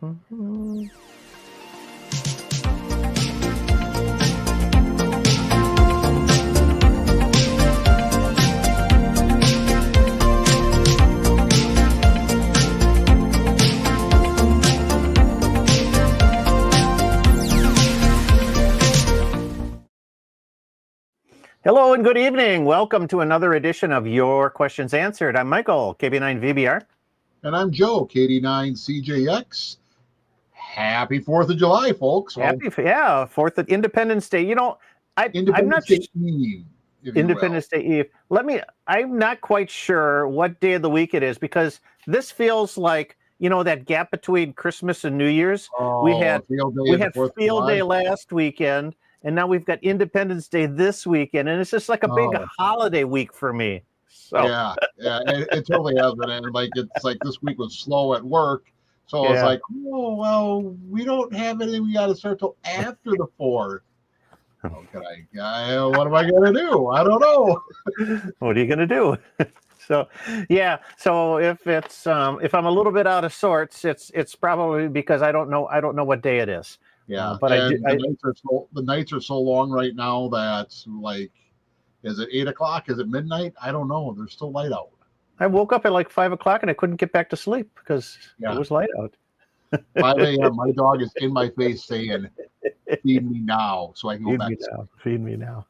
Hello and good evening. Welcome to another edition of Your Questions Answered. I'm Michael, KB9VBR. And I'm Joe, KD9CJX. Happy 4th of July, folks. Happy, 4th of Independence Day. You know, I'm not Day Eve. Independence Day Eve. I'm not quite sure what day of the week it is, because this feels like, you know, that gap between Christmas and New Year's. We had Field Day last weekend, and now we've got Independence Day this weekend, and it's just like a big holiday week for me. So. Yeah, it totally has been. And it's like this week was slow at work, so I was like, oh well, we don't have anything. We got to start till after the 4th. What am I gonna do? I don't know. What are you gonna do? So if it's if I'm a little bit out of sorts, it's probably because I don't know what day it is. Yeah, but the nights are so long right now that, like, is it 8 o'clock? Is it midnight? I don't know. There's still light out. I woke up at like 5 o'clock and I couldn't get back to sleep because it was light out. 5 a.m. My dog is in my face saying, "Feed me now," so I can go back. Feed me now.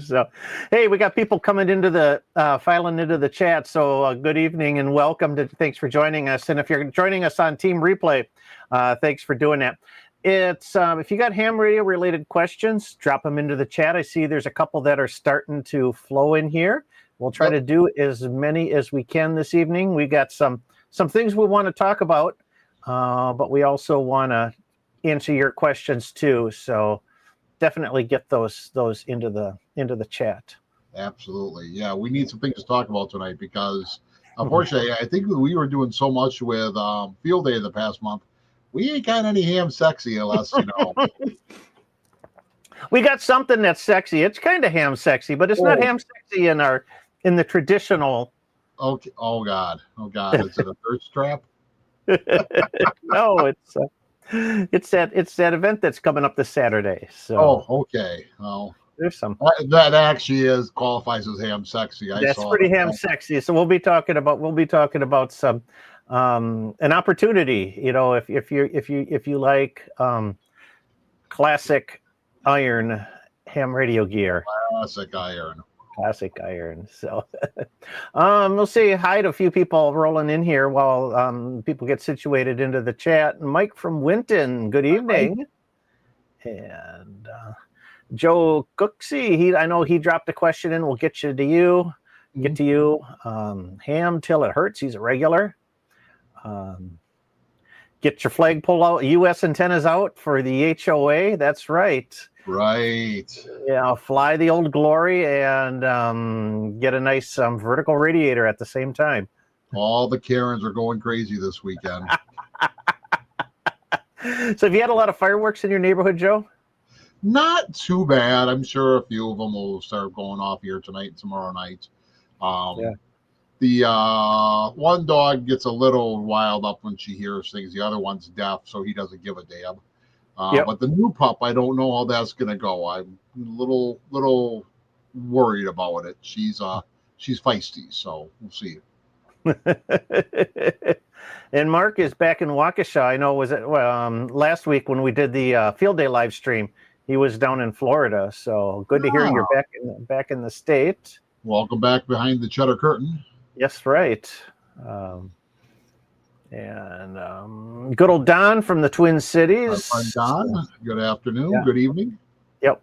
So, hey, we got people coming into the filing into the chat. So, good evening and welcome. Thanks for joining us. And if you're joining us on Team Replay, thanks for doing that. It's if you got ham radio related questions, drop them into the chat. I see there's a couple that are starting to flow in here. We'll try to do as many as we can this evening. We got some things we want to talk about, but we also want to answer your questions too. So definitely get those into the chat. Absolutely, yeah. We need some things to talk about tonight because, unfortunately, I think we were doing so much with Field Day the past month. We ain't got any ham sexy unless, you know. We got something that's sexy. It's kind of ham sexy, but it's not ham sexy in the traditional. Okay. Oh God. Is it a thirst trap? No, it's that event that's coming up this Saturday. So. Oh, okay. Well, there's some that actually qualifies as ham sexy. That's pretty ham sexy. So we'll be talking about some. An opportunity, you know, if you like classic iron ham radio gear. Classic iron. So we'll say hi to a few people rolling in here while people get situated into the chat. Mike from Winton, good evening. And Joe Cooksey, I know he dropped a question in. We'll get to you. Ham till it hurts. He's a regular. Get your flagpole out, U.S. antennas out for the HOA. That's right. Right. Yeah, fly the Old Glory and get a nice vertical radiator at the same time. All the Karens are going crazy this weekend. So have you had a lot of fireworks in your neighborhood, Joe? Not too bad. I'm sure a few of them will start going off here tonight and tomorrow night. The one dog gets a little wild up when she hears things. The other one's deaf, so he doesn't give a damn. But the new pup, I don't know how that's going to go. I'm a little worried about it. She's feisty, so we'll see. And Mark is back in Waukesha. I know, was it last week when we did the Field Day live stream? He was down in Florida, so good to hear you're back in the state. Welcome back behind the cheddar curtain. Yes, right. Good old Don from the Twin Cities. Our friend Don, good afternoon, good evening. Yep.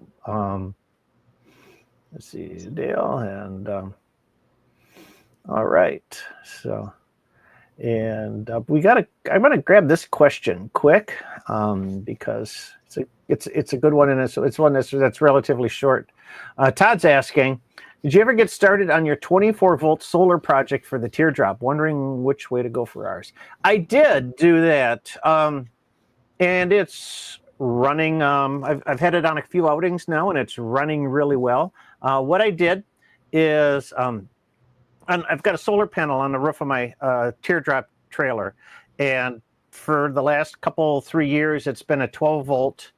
Let's see, Dale, and all right. So, and I'm going to grab this question quick because it's a good one, and it's one that's relatively short. Todd's asking, did you ever get started on your 24-volt solar project for the teardrop? Wondering which way to go for ours. I did do that, and it's running. I've had it on a few outings now, and it's running really well. What I did is I've got a solar panel on the roof of my teardrop trailer, and for the last 3 years, it's been a 12 volt,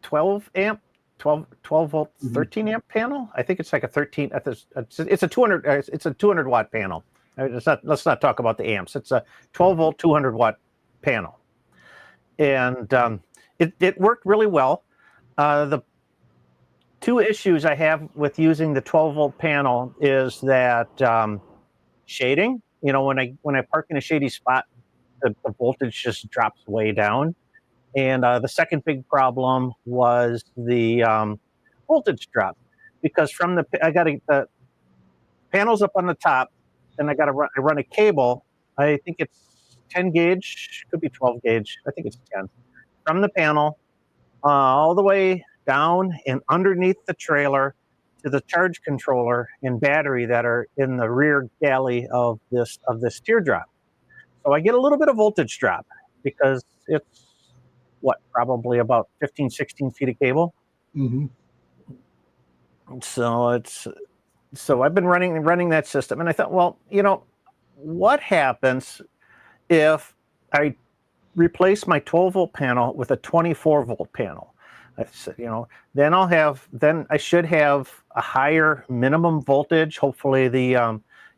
12 amp, 12 volt, 13 amp panel. I think it's like a 13. It's a 200. It's a 200 watt panel. Let's not talk about the amps. It's a 12 volt, 200 watt panel, and it worked really well. The two issues I have with using the 12 volt panel is that shading. You know, when I park in a shady spot, the voltage just drops way down. And the second big problem was the voltage drop, because I got the panels up on the top, and I run a cable. I think it's 10 gauge, could be 12 gauge. I think it's 10 from the panel all the way down and underneath the trailer to the charge controller and battery that are in the rear galley of this teardrop. So I get a little bit of voltage drop because it's probably about 15, 16 feet of cable. So I've been running that system, and I thought, well, you know, what happens if I replace my 12 volt panel with a 24 volt panel? I said, you know, then I should have a higher minimum voltage. Hopefully the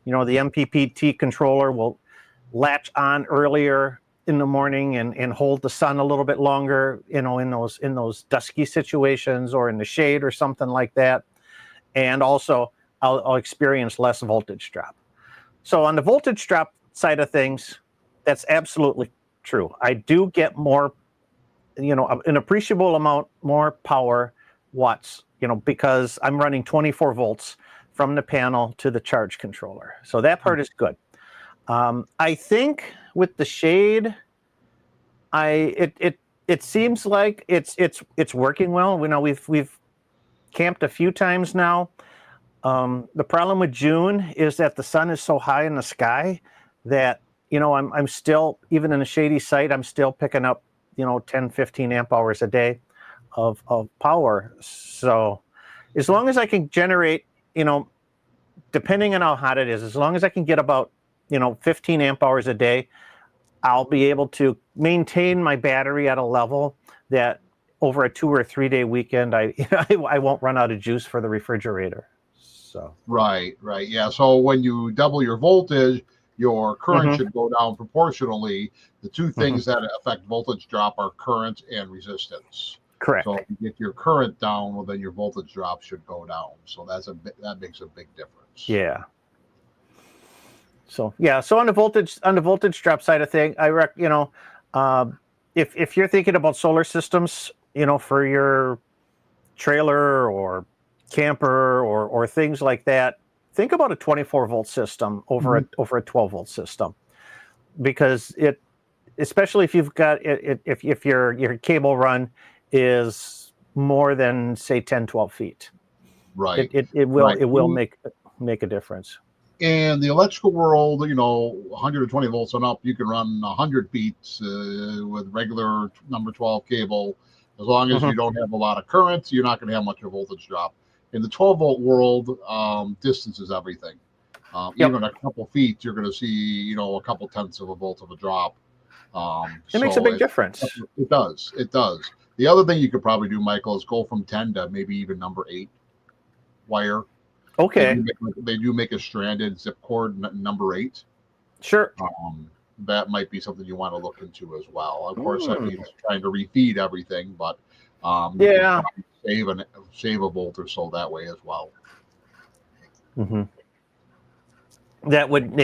MPPT controller will latch on earlier in the morning and hold the sun a little bit longer, you know, in those dusky situations or in the shade or something like that. And also I'll experience less voltage drop. So on the voltage drop side of things, that's absolutely true. I do get more, you know, an appreciable amount more power watts, you know, because I'm running 24 volts from the panel to the charge controller. So that part is good. I think with the shade, it seems like it's working well. We know we've camped a few times now. The problem with June is that the sun is so high in the sky that, you know, I'm still, even in a shady site, I'm still picking up, you know, 10, 15 amp hours a day of power. So as long as I can generate, you know, depending on how hot it is, as long as I can get about, you know, 15 amp hours a day, I'll be able to maintain my battery at a level that over a 2 or 3 day weekend, I won't run out of juice for the refrigerator. So right, yeah. So when you double your voltage, your current should go down proportionally. The two things that affect voltage drop are current and resistance. Correct. So if you get your current down, well, then your voltage drop should go down. So that makes a big difference. Yeah. So yeah. So on the voltage drop side of thing, you know, if you're thinking about solar systems, you know, for your trailer or camper or things like that, think about a 24 volt system over a 12 volt system, because especially if you've got if your cable run is more than, say, 10, 12 feet, right, it will make a difference. In the electrical world, you know, 120 volts and up, you can run 100 feet with regular number 12 cable. As long as you don't have a lot of current, you're not going to have much of a voltage drop. In the 12 volt world, distance is everything. Even a couple feet, you're going to see, you know, a couple tenths of a volt of a drop. It makes a big difference. It does. The other thing you could probably do, Michael, is go from 10 to maybe even number 8 wire. Okay. They do make a stranded zip cord number 8. Sure. That might be something you want to look into as well. Of course, that means trying to refeed everything, but you can save a volt or so that way as well. That would,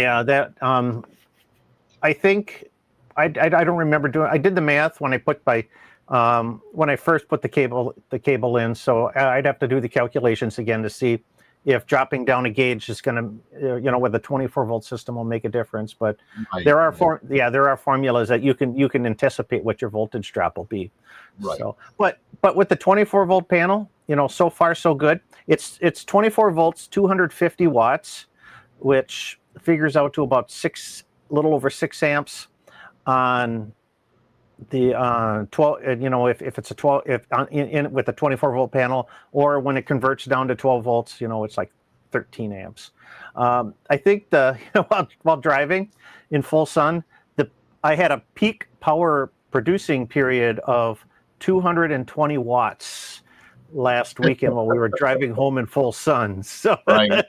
I think I don't remember doing. I did the math when I put when I first put the cable in, so I'd have to do the calculations again to see if dropping down a gauge is going to, you know, with a 24 volt system will make a difference. But there are formulas that you can anticipate what your voltage drop will be. Right. So, but with the 24 volt panel, you know, so far so good. It's 24 volts, 250 watts, which figures out to about a little over 6 amps on the 12. You know, if it's a 12, with a 24 volt panel, or when it converts down to 12 volts, you know, it's like 13 amps. I think while driving in full sun, I had a peak power producing period of 220 watts last weekend while we were driving home in full sun. So Right.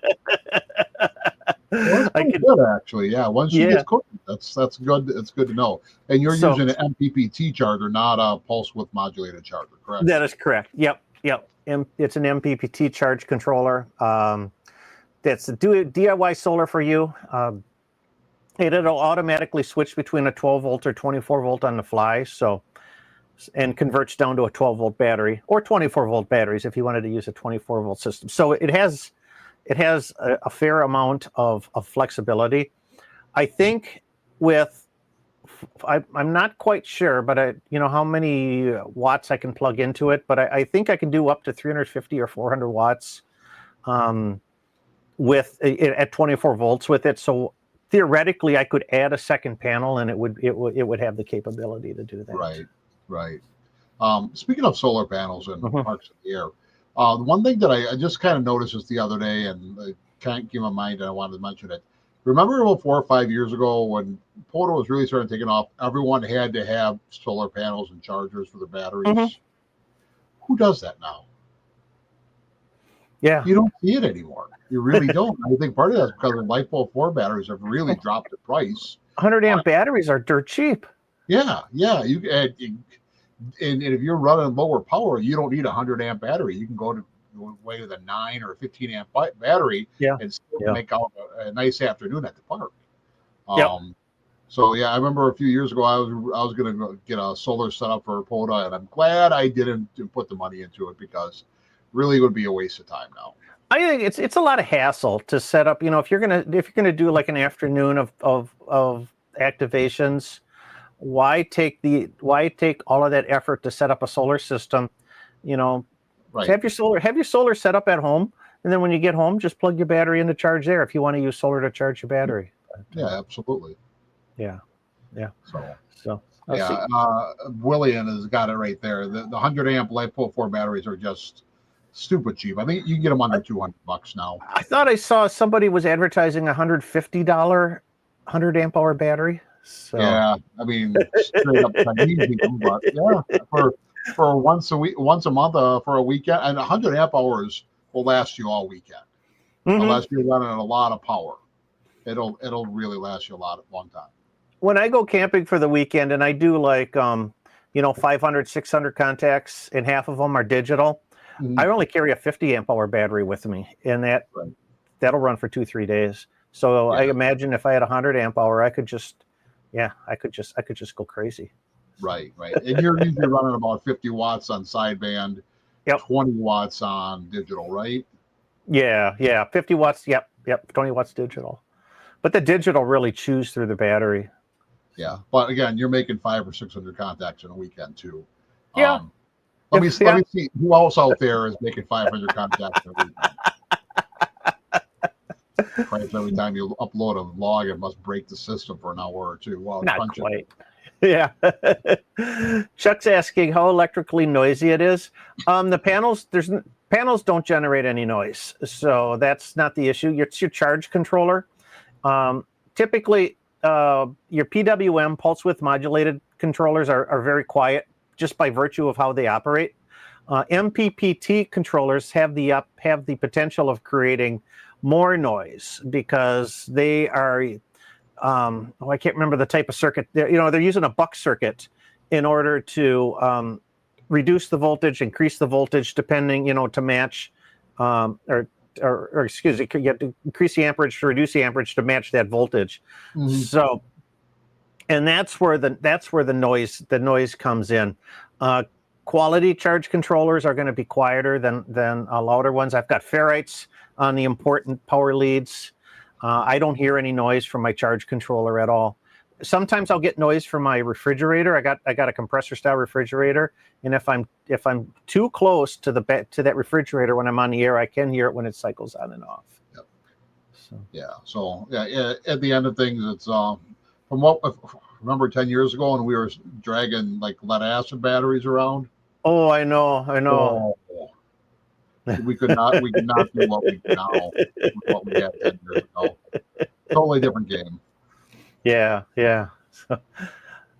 Well, that's I pretty could, good, actually. Yeah, once she yeah. gets cooking, that's good. It's good to know. And you're So using an MPPT charger, not a pulse width modulated charger, correct? that is correct. Yep. It's an MPPT charge controller. That's a DIY solar for you. It'll automatically switch between a 12 volt or 24 volt on the fly. So, and converts down to a 12 volt battery or 24 volt batteries if you wanted to use a 24 volt system. So it has a fair amount of flexibility. I think I'm not quite sure, but how many watts I can plug into it, but I think I can do up to 350 or 400 watts at 24 volts with it. So theoretically, I could add a second panel, and it would have the capability to do that. Right. Speaking of solar panels and Mhm. parks in the air, the one thing that I just kind of noticed this the other day, and I can't keep my mind, and I wanted to mention it. Remember about 4 or 5 years ago when Poto was really starting taking off, everyone had to have solar panels and chargers for their batteries. Mhm. Who does that now? Yeah. You don't see it anymore. You really don't. I think part of that's because the LiPo 4 batteries have really dropped the price. 100 amp batteries are dirt cheap. Yeah. And if you're running lower power, you don't need a 100 amp battery. You can go away with a 9 or 15 amp battery and still make out a nice afternoon at the park. So yeah, I remember a few years ago I was going to get a solar setup for Poda, and I'm glad I didn't put the money into it because really it would be a waste of time now. I think it's a lot of hassle to set up. If you're gonna do like an afternoon of activations, why take all of that effort to set up a solar system? Right. Have your solar set up at home, and then when you get home, just plug your battery in to charge there if you want to use solar to charge your battery. Yeah, absolutely. Yeah. So William has got it right there. The 100 amp LiPo 4 batteries are just stupid cheap. I think you can get them under $200 now. I thought I saw somebody was advertising $150 100 amp hour battery. So yeah, I mean, straight up Chinese, but yeah, for once a week, once a month, for a weekend, and 100 amp hours will last you all weekend, unless you're running a lot of power. It'll really last you a long time. When I go camping for the weekend and I do like 500, 600 contacts, and half of them are digital, I only carry a 50 amp hour battery with me, and that'll run for 2-3 days. So I imagine if I had 100 amp hour, I could just go crazy. Right. And you're usually running about 50 watts on sideband, 20 watts on digital, right? Yeah, 50 watts. Yep, 20 watts digital. But the digital really chews through the battery. Yeah, but again, you're making 500 or 600 contacts in a weekend too. Yeah. Let me see who else out there is making 500 contacts in a weekend. Right, every time you upload a log, it must break the system for an hour or two. Well, not quite. Yeah. Chuck's asking how electrically noisy it is. The panels don't generate any noise, so that's not the issue. It's your charge controller. Typically, your PWM pulse width modulated controllers are very quiet just by virtue of how they operate. MPPT controllers have the potential of creating more noise because they are I can't remember the type of circuit. They're using a buck circuit in order to reduce the voltage, increase the voltage, depending, to match, or excuse me, you have to increase the amperage to reduce the amperage to match that voltage. So, and that's where the noise comes in. Quality charge controllers are going to be quieter than louder ones. I've got ferrites on the important power leads. I don't hear any noise from my charge controller at all. Sometimes I'll get noise from my refrigerator. I got a compressor style refrigerator, and if I'm too close to that refrigerator when I'm on the air, I can hear it when it cycles on and off. So at the end of things, it's from what remember 10 years ago when we were dragging like lead acid batteries around. Oh, I know. Oh. We could not do what we do now with what we had 10 years ago. Totally different game. Yeah. So,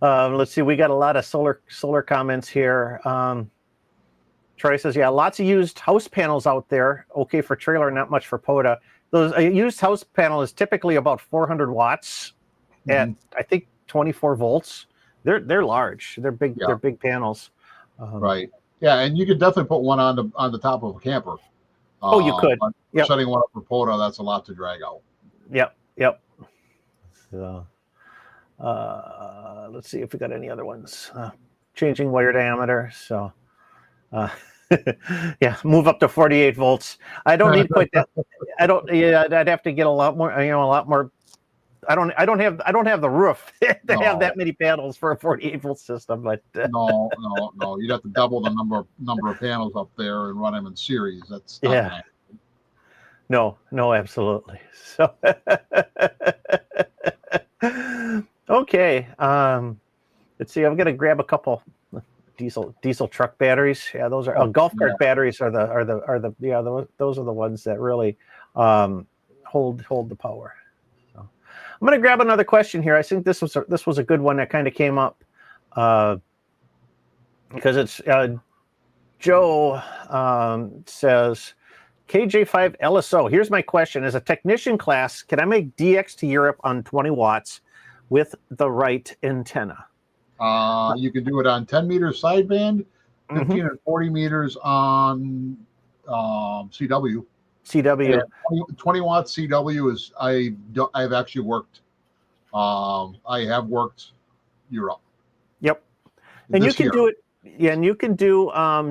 let's see. We got a lot of solar comments here. Troy says, yeah, lots of used house panels out there. Okay for trailer, not much for POTA. Those a used house panel is typically about 400 watts at I think 24 volts. They're large. They're big. Yeah. They're big panels. Right. Yeah, and you could definitely put one on the top of a camper. Oh, you could. Yep. Setting one up for POTA, that's a lot to drag out. Yep. So, let's see if we got any other ones. Changing wire diameter. So, yeah, move up to 48 volts. I don't need quite that. I don't. Yeah, I'd have to get a lot more. A lot more. I don't have the roof to have that many panels for a 48 volt system. But no. You'd have to double the number of panels up there and run them in series. That's not yeah. No, absolutely. So, okay. Let's see. I'm gonna grab a couple diesel truck batteries. Yeah, those are golf cart batteries. Those are the ones that really hold the power. So, I'm gonna grab another question here. I think this was a good one that kind of came up because it's Joe says. KJ5 LSO. Here's my question. As a technician class, can I make DX to Europe on 20 watts with the right antenna? You can do it on 10 meters sideband, 15 and 40 meters on CW. CW. 20 watts CW is I've actually worked. I have worked Europe. Yep. And you can do it. Yeah, and you can do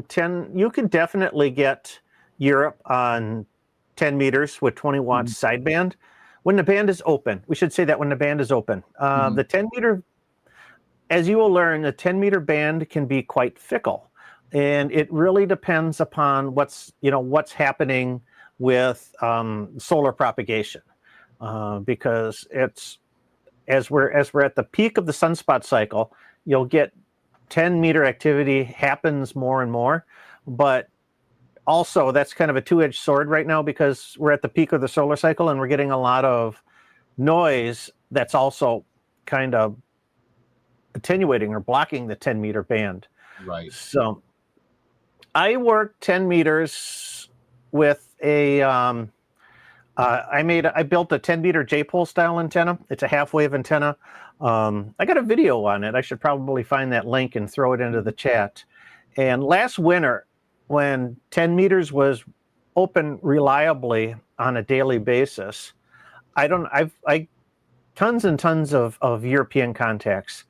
10. You can definitely get Europe on 10 meters with 20 watts sideband when the band is open. We should say that when the band is open. The 10 meter, as you will learn, the 10 meter band can be quite fickle, and it really depends upon what's happening with solar propagation, because it's as we're at the peak of the sunspot cycle, you'll get 10 meter activity happens more and more, but also, that's kind of a two-edged sword right now because we're at the peak of the solar cycle and we're getting a lot of noise that's also kind of attenuating or blocking the 10 meter band. Right. So I worked 10 meters with a, I built a 10 meter J-pole style antenna. It's a half wave antenna. I got a video on it. I should probably find that link and throw it into the chat. And last winter, when 10 meters was open reliably on a daily basis, I've tons and tons of European contacts,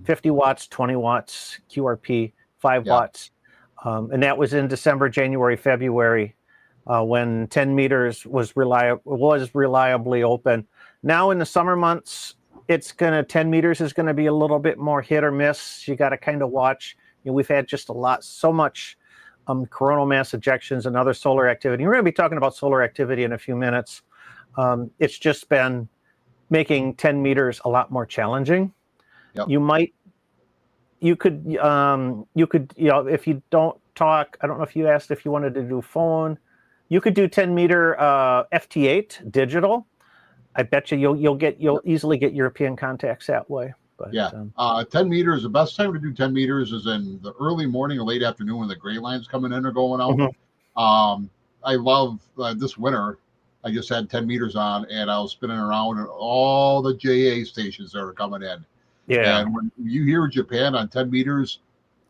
50 watts, 20 watts, QRP, 5 watts. And that was in December, January, February, when 10 meters was reliably open. Now in the summer months, 10 meters is going to be a little bit more hit or miss. You got to kind of watch. We've had just so much coronal mass ejections and other solar activity. We're going to be talking about solar activity in a few minutes. It's just been making 10 meters a lot more challenging. Yep. You could, if you don't talk, I don't know if you asked if you wanted to do phone, you could do 10 meter FT8 digital. I bet you'll easily get European contacts that way. But, 10 meters, the best time to do 10 meters is in the early morning or late afternoon when the gray lines coming in or going out. I love this winter. I just had 10 meters on and I was spinning around and all the JA stations that are coming in. Yeah. And when you hear Japan on 10 meters,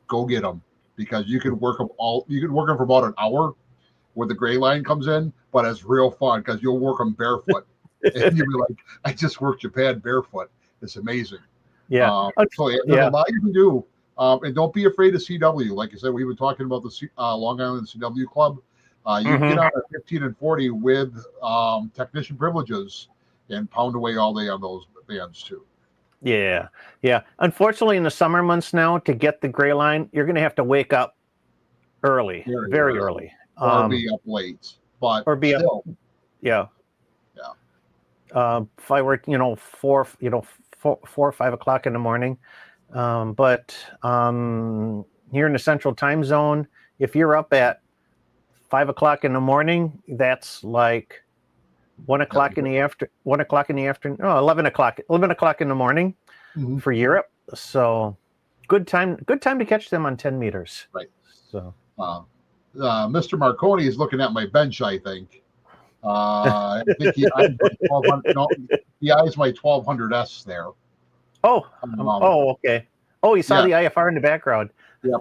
go get them because you can work them for about an hour when the gray line comes in, but it's real fun because you'll work them barefoot. And you'll be like, I just worked Japan barefoot. It's amazing. Yeah. There's a lot you can do. And don't be afraid of CW. Like I said, we were talking about the Long Island CW Club. You can get on at 15 and 40 with technician privileges and pound away all day on those bands too. Yeah. Unfortunately, in the summer months now, to get the gray line, you're going to have to wake up early, very early. Or be up late. Or be still. Up. Yeah. If I were, 4 or 5 o'clock in the morning. But here in the central time zone, if you're up at 5 o'clock in the morning, that's like 1 o'clock in the afternoon. 11 o'clock in the morning. Mhm. for Europe. So good time to catch them on 10 meters. Right. So Mr. Marconi is looking at my bench, I think. I think he eyes my 1200. No, he eyes my 1200S there. okay. Oh, you saw Yeah. the IFR in the background. Yep.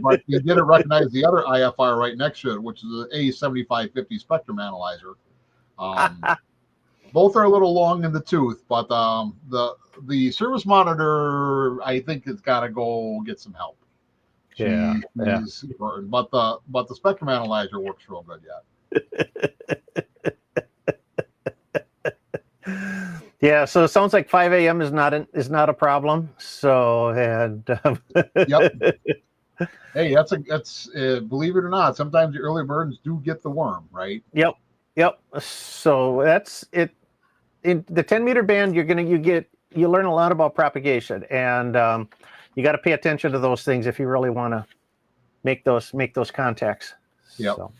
But he didn't recognize the other IFR right next to it, which is the A7550 spectrum analyzer. Both are a little long in the tooth, but the service monitor, I think, it's got to go get some help. Yeah. But the spectrum analyzer works real good yet. Yeah, so it sounds like 5 a.m. is not a problem. So Yep. Hey, that's believe it or not, sometimes the early birds do get the worm, right? Yep. So that's it. In the 10-meter band, you learn a lot about propagation, and you got to pay attention to those things if you really want to make those contacts. Yep. So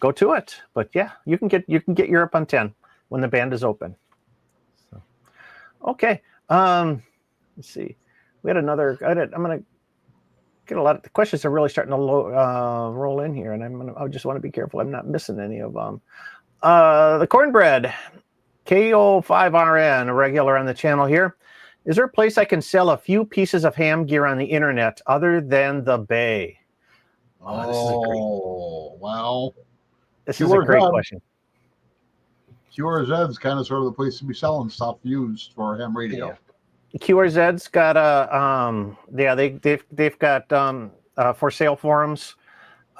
go to it. But yeah, you can get Europe on 10 when the band is open. So, okay. Let's see. We had another. I'm gonna get a lot of the questions are really starting to roll in here, and I just want to be careful I'm not missing any of them. The cornbread, KO5RN, a regular on the channel here. Is there a place I can sell a few pieces of ham gear on the internet other than the Bay? This is a great question. QRZ is kind of sort of the place to be selling stuff used for ham radio. Yeah. QRZ's got they've got for sale forums.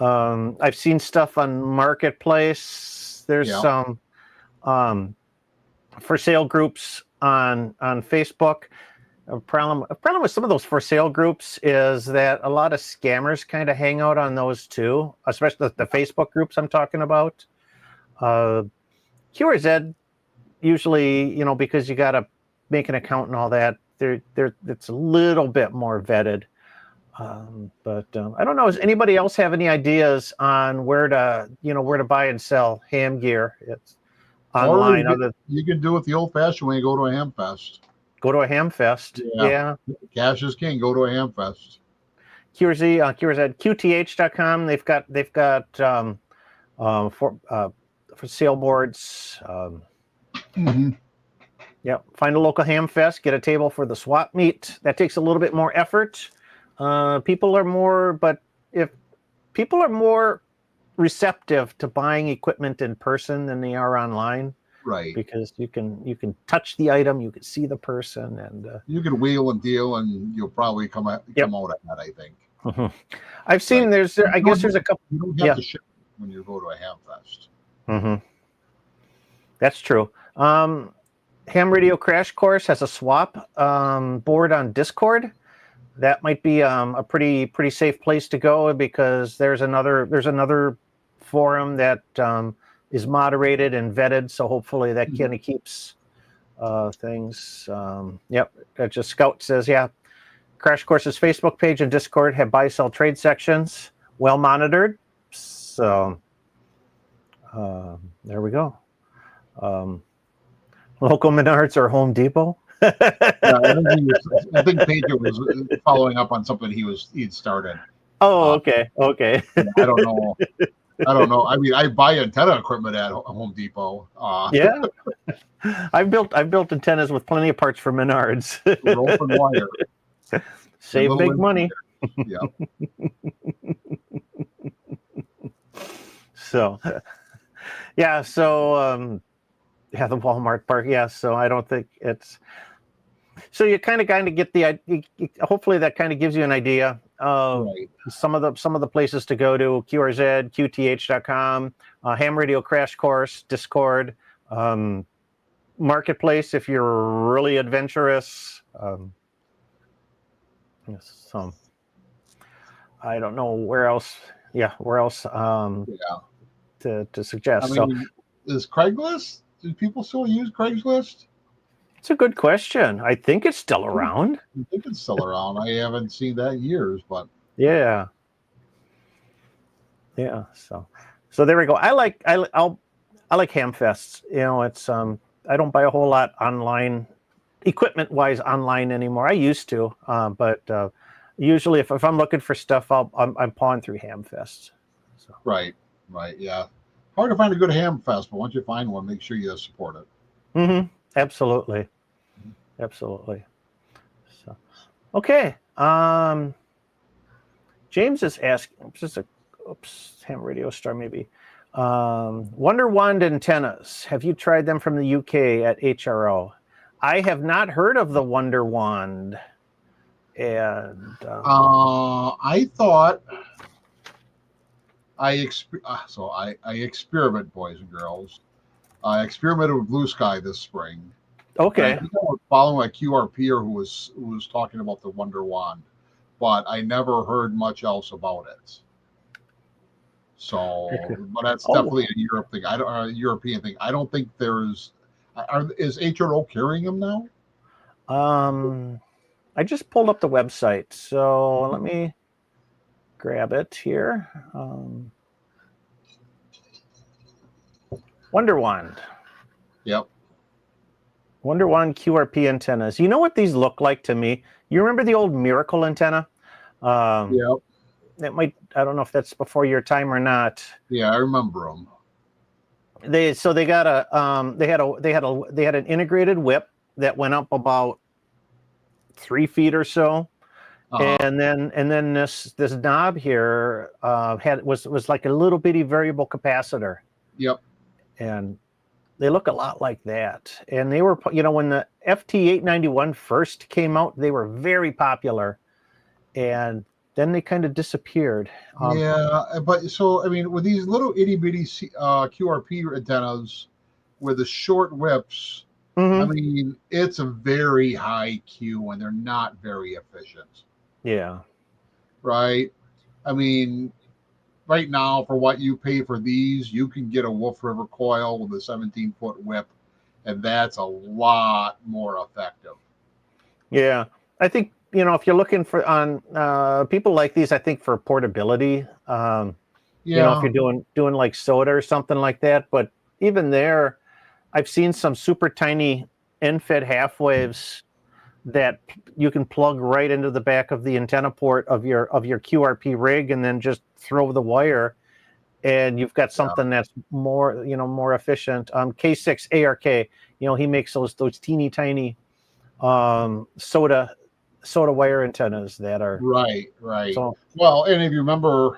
I've seen stuff on Marketplace. There's some for sale groups on Facebook. A problem with some of those for sale groups is that a lot of scammers kind of hang out on those too, especially the Facebook groups I'm talking about. QRZ usually, because you got to make an account and all that, it's a little bit more vetted. But I don't know. Does anybody else have any ideas on where to buy and sell ham gear? It's online. You can do it the old-fashioned way. Go to a ham fest. Go to a ham fest. Yeah. Cash is king. Go to a ham fest. QRZ, QTH.com. They've got for sale boards. Yeah. Find a local ham fest. Get a table for the swap meet. That takes a little bit more effort. People are more receptive to buying equipment in person than they are online. Right. Because you can touch the item, you can see the person, and you can wheel and deal, and you'll probably come out at that, I think. Mm-hmm. I've seen there's a couple. You don't have to ship when you go to a ham fest. Mm-hmm. That's true. Ham Radio Crash Course has a swap board on Discord. That might be a pretty safe place to go, because there's another forum that is moderated and vetted, so hopefully that kind of keeps things. Just Scout says, Crash Course's Facebook page and Discord have buy sell trade sections, well monitored. So there we go. Local Menards or Home Depot. I think Pedro was following up on something he'd started. Oh, okay. I don't know. I mean, I buy antenna equipment at Home Depot. Yeah, I've built antennas with plenty of parts for Menards. Rope and wire. Save big money. Yeah. So, the Walmart part. Yeah, so I don't think it's. So you kind of get the. Hopefully, that kind of gives you an idea of some of the places to go to: QRZ, QTH.com, Ham Radio Crash Course, Discord, Marketplace if you're really adventurous. So I don't know where else. Yeah, where else? To suggest. I mean, is Craigslist? Do people still use Craigslist? It's a good question. I think it's still around. I think it's still around. I haven't seen that in years, but yeah. So there we go. I like ham fests. It's I don't buy a whole lot online equipment-wise online anymore. I used to, but usually if I'm looking for stuff, I'm pawing through Hamfest. So. Right, yeah. Hard to find a good ham fest, but once you find one, make sure you support it. Mm-hmm. Absolutely. So, okay. James is asking, ham radio star maybe. Wonder Wand antennas. Have you tried them from the UK at HRO? I have not heard of the Wonder Wand. And I thought I experiment, boys and girls. I experimented with Blue Sky this spring. Okay. I think I was following a QRPer who was talking about the Wonder Wand, but I never heard much else about it. So, but that's definitely a Europe thing. A European thing. I don't think there's. Is HRO carrying them now? I just pulled up the website, so let me grab it here. Wonder Wand. Yep. Wonder Wand QRP antennas. You know what these look like to me? You remember the old Miracle antenna? Yep. That might. I don't know if that's before your time or not. Yeah, I remember them. They got they had an integrated whip that went up about 3 feet or so. And then this knob here was like a little bitty variable capacitor. Yep. And they look a lot like that. And they were, when the FT891 first came out, they were very popular. And then they kind of disappeared. But so, I mean, with these little itty bitty QRP antennas with the short whips, I mean, it's a very high Q and they're not very efficient. Yeah. Right. I mean, right now, for what you pay for these, you can get a Wolf River coil with a 17-foot whip, and that's a lot more effective. Yeah. I think, if you're looking for on people like these, I think for portability, if you're doing like soda or something like that, but even there, I've seen some super tiny end-fed half waves that you can plug right into the back of the antenna port of your QRP rig, and then just throw the wire, and you've got something that's more efficient. K6 ARK, he makes those teeny tiny soda wire antennas that are right. So, well, and if you remember,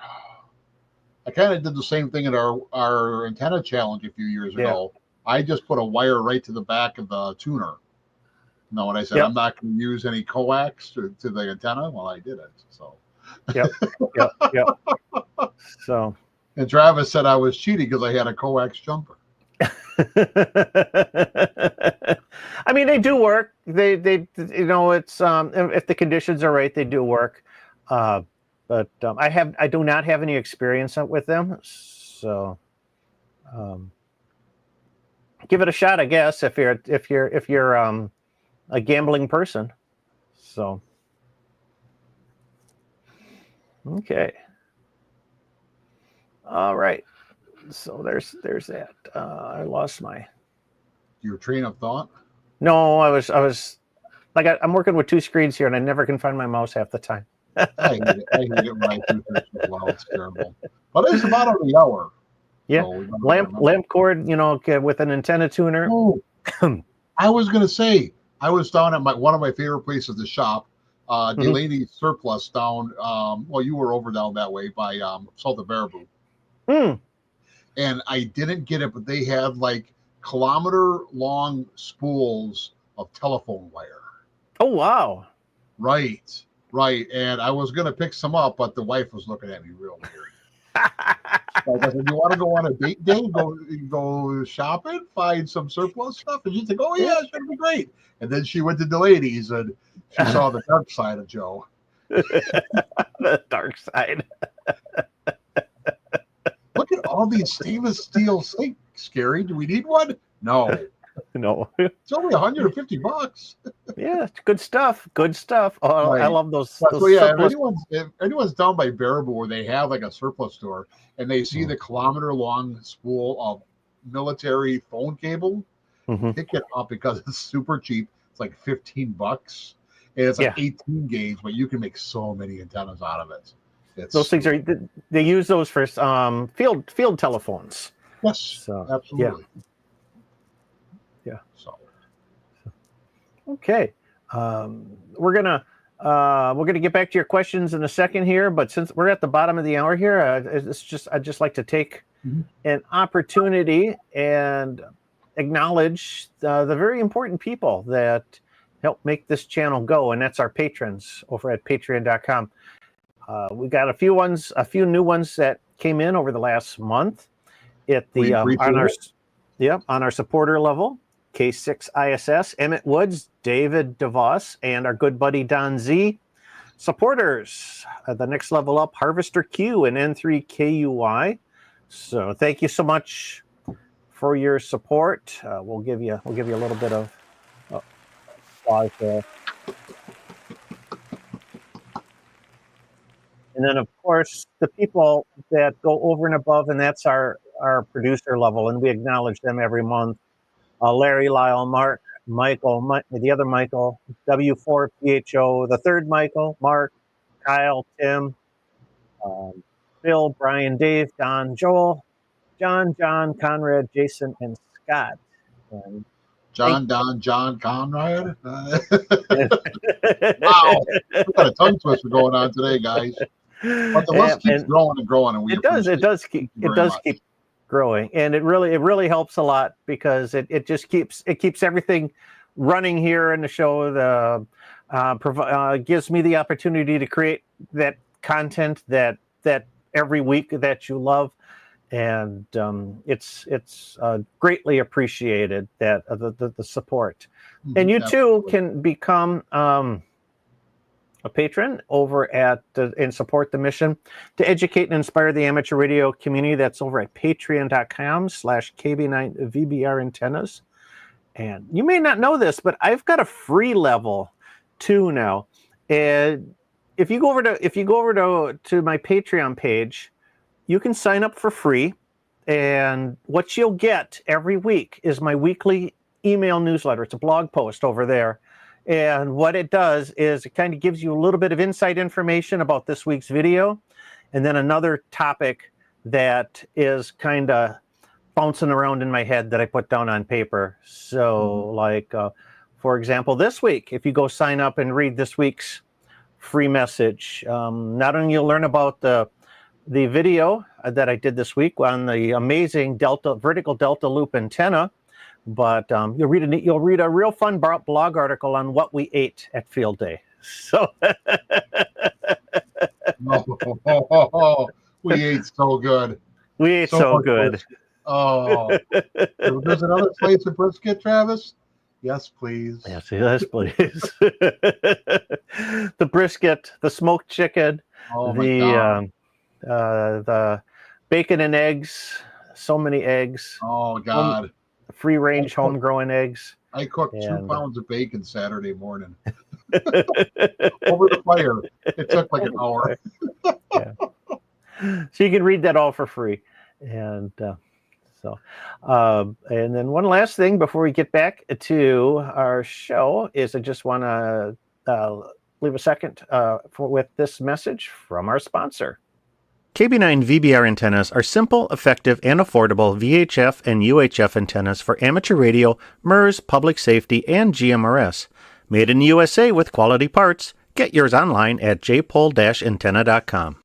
I kind of did the same thing at our antenna challenge a few years ago. I just put a wire right to the back of the tuner. No, when I said I'm not going to use any coax to the antenna, well, I did it. So. Yep. So. And Travis said I was cheating because I had a coax jumper. I mean, they do work. They it's if the conditions are right, they do work. But I do not have any experience with them, so give it a shot, I guess, if you're a gambling person. So okay. All right. So there's that. I lost your train of thought. No, I was like, I'm working with 2 screens here, and I never can find my mouse half the time. I hate it when I do this as well. It's terrible. But it's about on the hour. Yeah. So lamp cord, with an antenna tuner. Oh, I was going to say, I was down at one of my favorite places to shop, Delaney Surplus down. You were over down that way by Salt of Baraboo. And I didn't get it, but they had like kilometer-long spools of telephone wire. Oh, wow. Right. And I was going to pick some up, but the wife was looking at me real weird. I said, you want to go on a date day? Go shopping, find some surplus stuff? And she's like, oh, yeah, it's going to be great. And then she went to Delaney's and she saw the dark side of Joe. The dark side. Look at all these stainless steel sinks, Scary. Do we need one? No. It's only $150. Yeah, good stuff. Oh, right. I love those. So yeah, if anyone's down by Baraboo where they have like a surplus store and they see the kilometer-long spool of military phone cable, pick it up because it's super cheap. It's like $15, and it's like Yeah. 18 gauge, but you can make so many antennas out of it. Those things are, they use those for field telephones. Yes, So absolutely. Yeah. So okay, we're gonna get back to your questions in a second here, but since we're at the bottom of the hour here, I'd just like to take an opportunity and acknowledge the very important people that help make this channel go, and that's our patrons over at patreon.com. We got a few new ones that came in over the last month at the on our supporter level. K6 ISS, Emmett Woods, David DeVos, and our good buddy Don Z. Supporters, the next level up, Harvester Q and N3KUY. So thank you so much for your support. We'll give you a little bit of applause there. And then, of course, the people that go over and above, and that's our producer level, and we acknowledge them every month. Larry, Lyle, Mark, Michael, the other Michael, W4PHO, the third Michael, Mark, Kyle, Tim, Bill, Brian, Dave, Don, Joel, John, Conrad, Jason, and Scott. And John Conrad. Wow, we got a tongue twister going on today, guys. But the list keeps growing and growing, and we it does keep growing, and it really helps a lot because it keeps everything running here in the show. Gives me the opportunity to create that content that every week that you love, and it's greatly appreciated that the support. And you too can become a patron over at and support the mission to educate and inspire the amateur radio community. That's over at patreon.com/KB9VBR antennas. And you may not know this, but I've got a free level too now. And if you go over to my Patreon page, you can sign up for free. And what you'll get every week is my weekly email newsletter. It's a blog post over there. And what it does is it kind of gives you a little bit of inside information about this week's video, and then another topic that is kind of bouncing around in my head that I put down on paper. So like, for example, this week, if you go sign up and read this week's free message, not only you'll learn about the video that I did this week on the amazing vertical delta loop antenna, but you'll read a real fun blog article on what we ate at field day. So we ate so good. We ate so good. Brisket. Oh, there's another place of brisket, Travis. Yes, please. Yes, please. The brisket, the smoked chicken, the bacon and eggs. So many eggs. Oh God. Free range homegrown eggs. I cooked 2 pounds of bacon Saturday morning over the fire. It took like an hour. Yeah. So you can read that all for free. And and then one last thing before we get back to our show is I just want to leave a second with this message from our sponsor. KB9 VBR antennas are simple, effective, and affordable VHF and UHF antennas for amateur radio, MERS, public safety, and GMRS. Made in the USA with quality parts. Get yours online at jpole-antenna.com.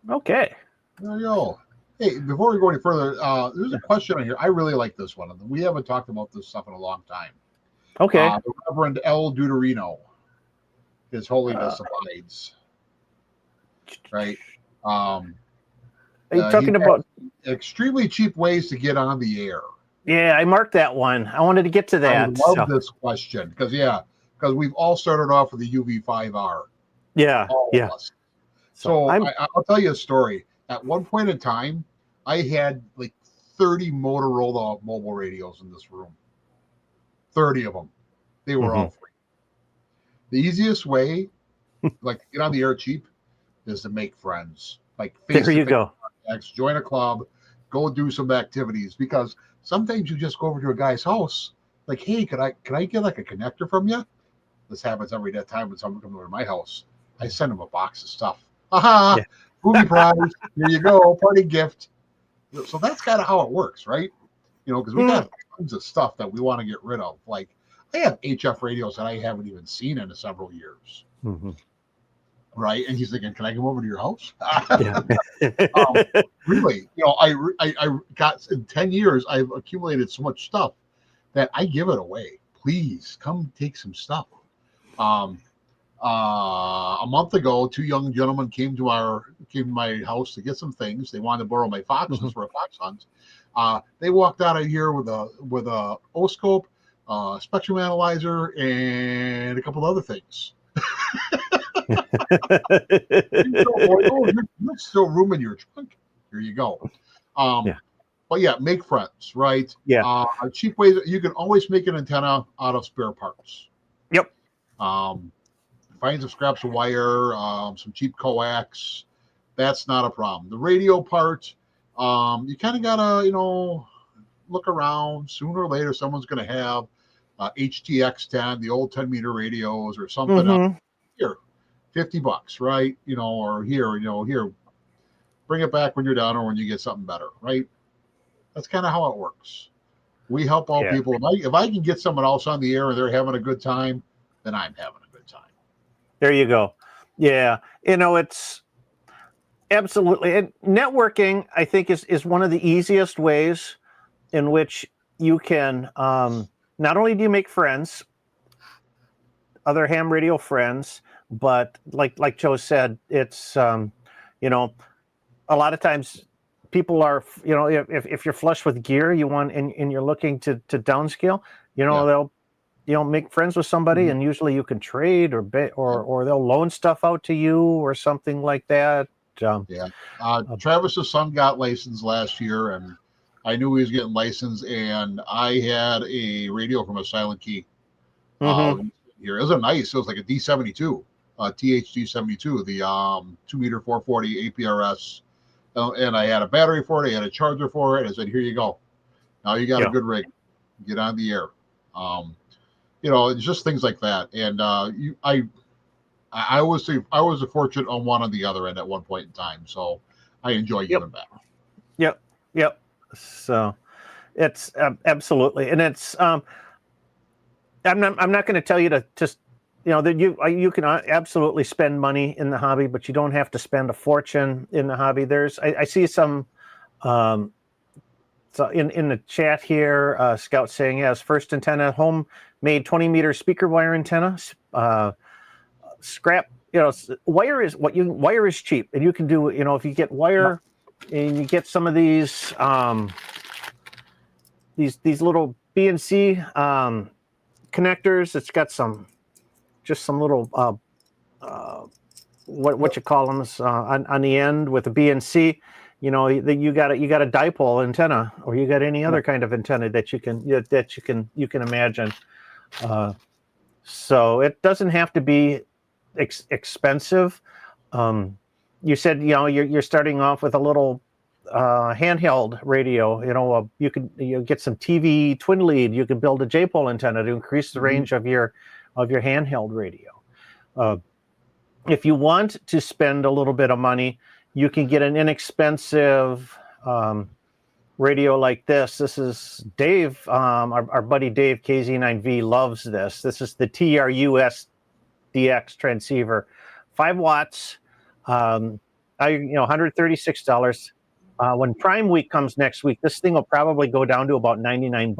Okay. There you go. Hey, before we go any further, there's a question on here. I really like this one. We haven't talked about this stuff in a long time. Okay. The Reverend L. Deuterino, His Holiness abides. Right. Are you talking about extremely cheap ways to get on the air? Yeah, I marked that one. I wanted to get to that. I love this question because we've all started off with the UV5R. Yeah, yeah. So I'll tell you a story. At one point in time, I had like 30 Motorola mobile radios in this room. 30 of them. They were all free. The easiest way, like to get on the air cheap, is to make friends. Like there you go. Contacts, join a club, go do some activities, because sometimes you just go over to a guy's house like, hey, can I get like a connector from you? This happens every time when someone comes over to my house. I send them a box of stuff. Aha, Yeah. booby prize. Here you go, party gift. So that's kind of how it works, right? Because we got tons of stuff that we want to get rid of. Like, I have HF radios that I haven't even seen in several years. Mm-hmm. Right? And he's thinking, can I come over to your house? Yeah. Really, I got in 10 years, I've accumulated so much stuff that I give it away. Please come take some stuff. A month ago, two young gentlemen came to my house to get some things. They wanted to borrow my foxes for a fox hunt. They walked out of here with a oscope, spectrum analyzer, and a couple other things. There's still room in your trunk. Here you go. Yeah. But yeah, make friends, right? Yeah. Cheap ways. You can always make an antenna out of spare parts. Yep. Find some scraps of wire, some cheap coax. That's not a problem. The radio part, you kind of gotta, look around. Sooner or later, someone's going to have HTX 10, the old 10-meter radios, or something else. Here, $50, right? Or here, bring it back when you're done or when you get something better, right? That's kind of how it works. We help all people. If I can get someone else on the air and they're having a good time, then I'm having a good time. There you go. Yeah. It's absolutely. And networking, I think, is one of the easiest ways in which you can, not only do you make friends, other ham radio friends, but like Joe said, it's, a lot of times people are, if you're flush with gear, you want, and you're looking to downscale, they'll make friends with somebody, and usually you can trade or they'll loan stuff out to you or something like that. Travis's son got licensed last year, and I knew he was getting licensed, and I had a radio from a Silent Key. Here, it was it was like a D72, THD72, the 2-meter 440 APRS, and I had a battery for it. I had a charger for it. I said, "Here you go. Now you got a good rig. Get on the air." It's just things like that. And I was a fortunate on one on the other end at one point in time, so I enjoy giving back. Yep. So it's absolutely, and it's I'm not going to tell you to just that you can absolutely spend money in the hobby, but you don't have to spend a fortune in the hobby. I see some so in the chat here, Scout saying yes, first antenna, homemade 20-meter speaker wire antenna, scrap. Wire is cheap, and you can do if you get wire, and you get some of these little BNC connectors. It's got some little what you call them on the end with a BNC. You got a dipole antenna, or you got any other kind of antenna that you can imagine. So it doesn't have to be expensive. You said you're starting off with a little handheld radio. You get some TV twin lead. You can build a J-pole antenna to increase the range of your handheld radio. If you want to spend a little bit of money, you can get an inexpensive radio like this. This is Dave, our buddy Dave KZ9V loves this. This is the TRUS DX transceiver, 5 watts, $136. When Prime Week comes next week, this thing will probably go down to about $99.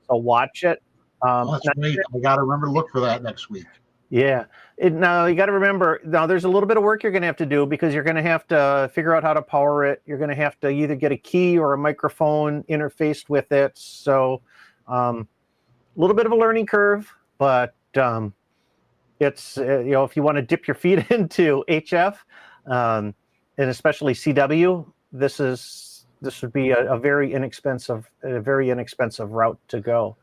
So watch it. That's great. I got to remember to look for that next week. Yeah. Now you got to remember, there's a little bit of work you're going to have to do, because you're going to have to figure out how to power it. You're going to have to either get a key or a microphone interfaced with it. So a little bit of a learning curve, but it's, if you want to dip your feet into HF, and especially CW, this would be a very inexpensive route to go.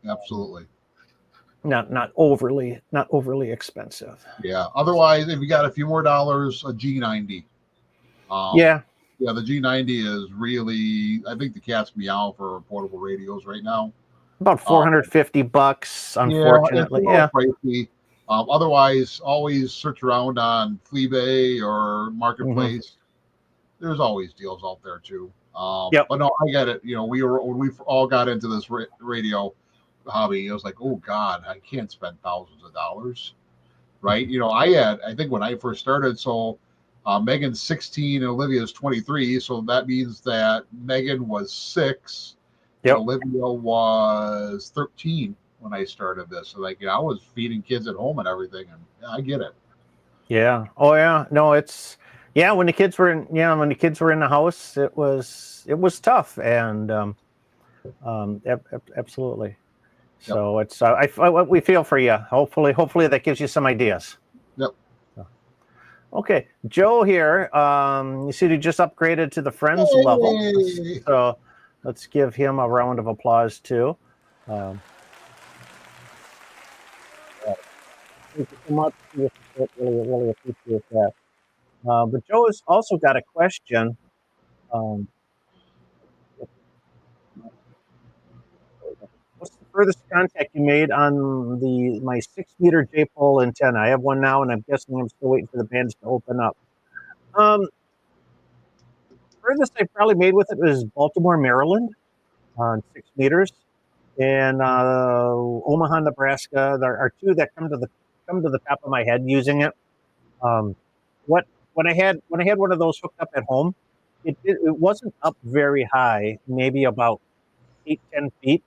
Absolutely. Not overly expensive. Yeah. Otherwise, if you got a few more dollars, a G90. The G90 is really, I think the cat's meow for portable radios right now. About $450, Yeah, it's a unfortunately. little Yeah. pricey. Otherwise, always search around on Fleabay or Hmm. Marketplace. There's always deals out there too. Yep. But no, I get it. You know, when we all got into this radio hobby, it was like, oh God, I can't spend thousands of dollars, right? You know, I think when I first started, so Megan's 16 and Olivia's 23, so that means that Megan was 6 and Yep. Olivia was 13 when I started this. So like, I was feeding kids at home and everything, and I get it. Yeah. Oh yeah. No, yeah, when the kids were in the house, it was tough, and absolutely. Yep. So it's we feel for you. Hopefully that gives you some ideas. Yep. Okay, Joe here. You see, he just upgraded to the friends level, Yay! so let's give him a round of applause too. Thank you so much for your support. Really appreciate that. But Joe has also got a question. Um, what's the furthest contact you made on my 6-meter J pole antenna? I have one now, and I'm guessing I'm still waiting for the bands to open up. Furthest I probably made with it was Baltimore, Maryland, on 6 meters, and Omaha, Nebraska. There are two that come to the top of my head using it. Um, what when I had one of those hooked up at home, it wasn't up very high, maybe about 8-10 feet.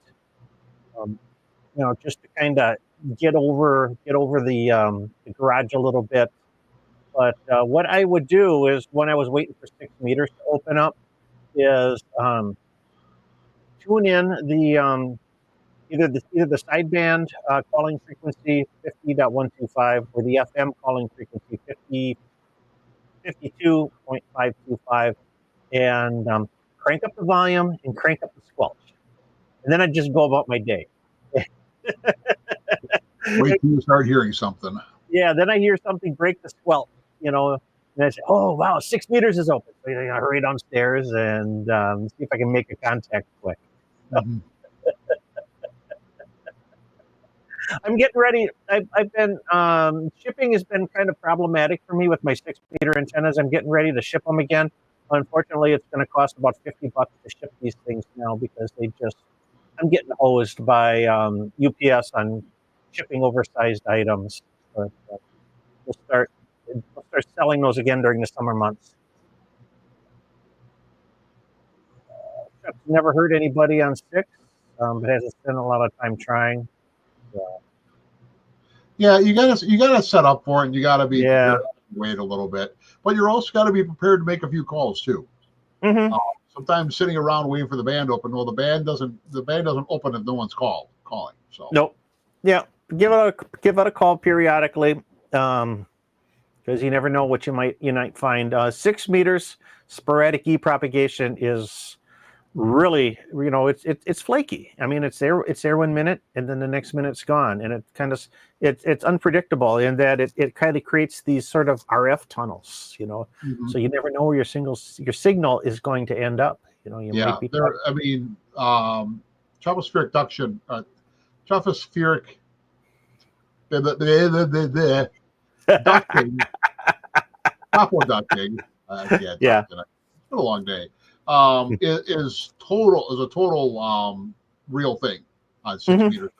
Um, just to kind of get over the garage a little bit. But what I would do is when I was waiting for 6 meters to open up is tune in either the sideband calling frequency 50.125 or the FM calling frequency 52.525, and crank up the volume and crank up the squelch. And then I just go about my day. Wait till you start hearing something. Yeah, then I hear something break the squelch, and I say, "Oh wow, 6 meters is open." So I hurry downstairs and see if I can make a contact quick. Mm-hmm. I'm getting ready. I've been shipping has been kind of problematic for me with my 6-meter antennas. I'm getting ready to ship them again. Unfortunately, it's going to cost about $50 to ship these things now because I'm getting hosed by UPS on shipping oversized items. But we'll start selling those again during the summer months. I've never heard anybody on 6, but hasn't spent a lot of time trying. Yeah, you gotta set up for it, and you gotta be Yeah. prepared to wait a little bit. But you're also got to be prepared to make a few calls too. Mm-hmm. Sometimes sitting around waiting for the band to open. Well, the band doesn't open if no one's calling. So Nope. Yeah. Give it a call periodically, because you never know what you might find. 6 meters sporadic E propagation is really, it's flaky. I mean, it's there 1 minute, and then the next minute's gone, and it's unpredictable in that it kind of creates these sort of RF tunnels. Mhm. So you never know where your signal is going to end up. You Yeah, might be. I mean, tropospheric duction, tropospheric the ducting, tropoducting. I can't Yeah. talk tonight. It's been a long day. Is a total real thing on 6 meters,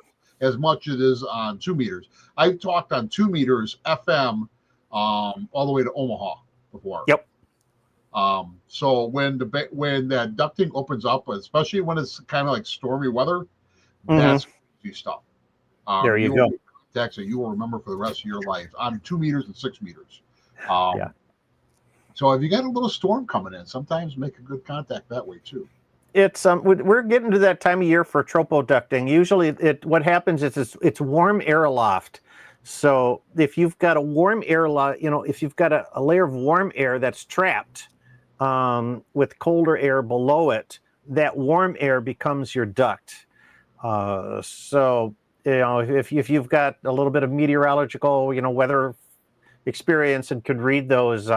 as much as it is on 2 meters. I talked on 2 meters FM all the way to Omaha before. Yep. So when that ducting opens up, especially when it's kind of like stormy weather, that's crazy stuff. There you go. Contacts that you will remember for the rest of your life on 2 meters and 6 meters. Yeah. So if you got a little storm coming in, sometimes make a good contact that way too. It's we're getting to that time of year for tropoducting. Usually, what happens is it's warm air aloft. So if you've got a warm air, if you've got a layer of warm air that's trapped with colder air below it, that warm air becomes your duct. So if you've got a little bit of meteorological, weather experience and could read those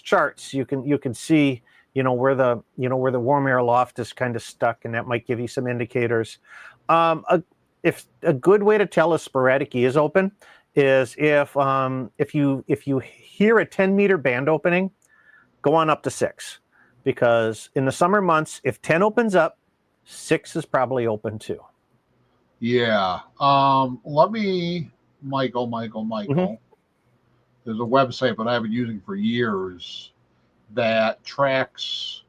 charts, you can see, where the warm air loft is kind of stuck, and that might give you some indicators. If a good way to tell a sporadic E is open is if you hear a 10-meter band opening, go on up to 6, because in the summer months, if 10 opens up, 6 is probably open too. Yeah. Let me, Michael. Mm-hmm. There's a website, but I've been using for years that tracks.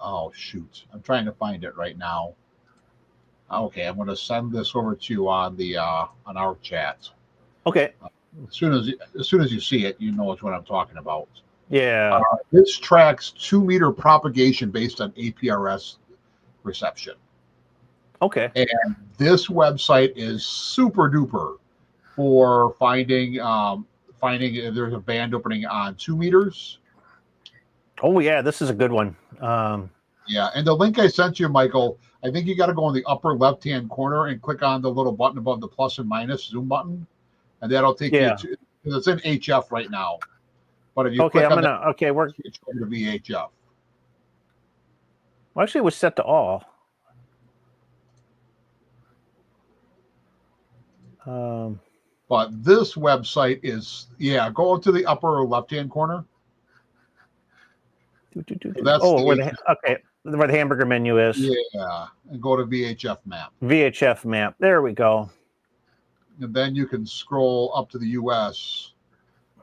Oh shoot! I'm trying to find it right now. Okay, I'm going to send this over to you on the on our chat. Okay. As soon as you see it, you know what I'm talking about. Yeah. This tracks 2-meter propagation based on APRS reception. Okay. And this website is super duper for finding if there's a band opening on 2 meters. Oh yeah, this is a good one. Yeah, and the link I sent you, Michael, I think you got to go in the upper left-hand corner and click on the little button above the plus and minus zoom button, and that'll take you to. It's in HF right now, but if you click on we're it's going to be VHF. Well, actually, it was set to all. But this website is go to the upper left-hand corner. That's where the hamburger menu is. Yeah, and go to VHF map. VHF map. There we go. And then you can scroll up to the US.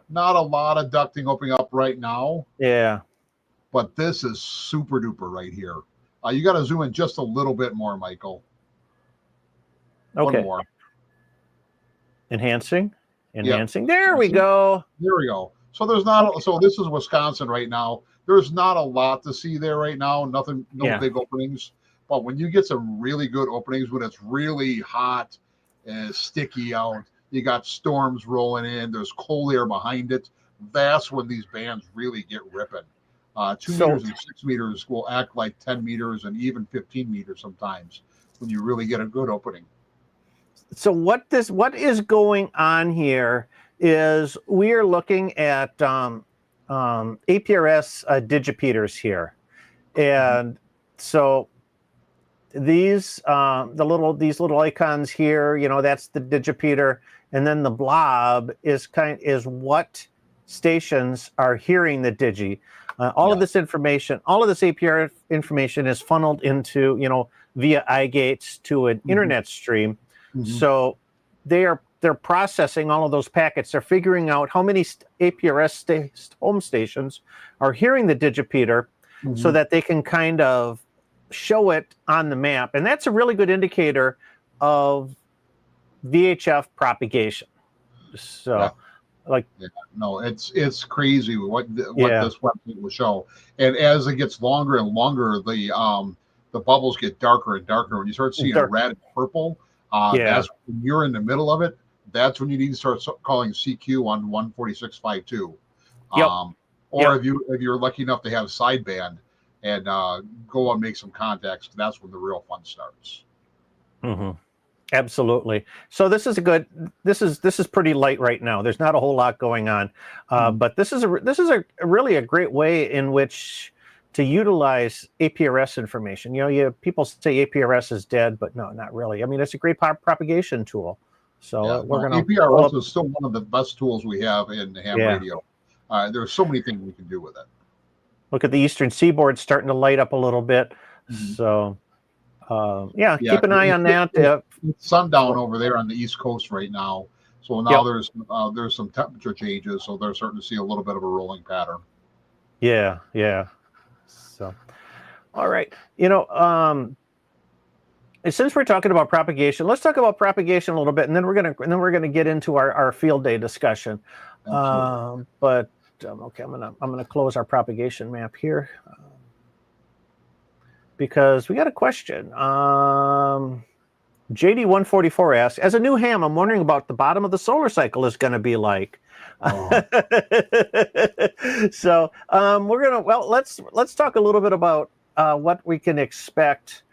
Not a lot of ducting opening up right now. Yeah. But this is super duper right here. You got to zoom in just a little bit more, Michael. Okay. One more. Enhancing. Yep. There we go. There we go. So there's not. So this is Wisconsin right now. There's not a lot to see there right now. No big openings. But when you get some really good openings, when it's really hot and sticky out, you got storms rolling in. There's cold air behind it. That's when these bands really get ripping. 2 meters and 6 meters will act like 10 meters and even 15 meters sometimes when you really get a good opening. So what is going on here is we are looking at APRS digipeaters here, and so these little icons here, that's the digipeater, and then the blob is what stations are hearing the digi. All of this information, all of this APR information is funneled into via iGates to an internet stream. So they're processing all of those packets. They're figuring out how many APRS home stations are hearing the digipeater, so that they can kind of show it on the map, and that's a really good indicator of VHF propagation. So, no, it's crazy what this website will show, and as it gets longer and longer, the bubbles get darker and darker. When you start seeing red and purple. That's when you're in the middle of it. That's when you need to start calling CQ on 146.52. Or if you're lucky enough to have sideband and go and make some contacts, that's when the real fun starts. Absolutely. So this is this is pretty light right now. There's not a whole lot going on, but this is really a great way in which to utilize APRS information. People say APRS is dead, but no, not really. I mean, it's a great propagation tool. So APRS is still one of the best tools we have in ham radio. There's so many things we can do with it. Look at the Eastern Seaboard starting to light up a little bit. So, keep an eye on that. It's sundown over there on the East Coast right now. So now there's some temperature changes. So they're starting to see a little bit of a rolling pattern. Yeah. So, all right. Since we're talking about propagation, let's talk about propagation a little bit, and then we're gonna get into our field day discussion. Okay, I'm gonna close our propagation map here because we got a question. JD144 asks, as a new ham, I'm wondering about the bottom of the solar cycle is going to be like. So let's talk a little bit about what we can expect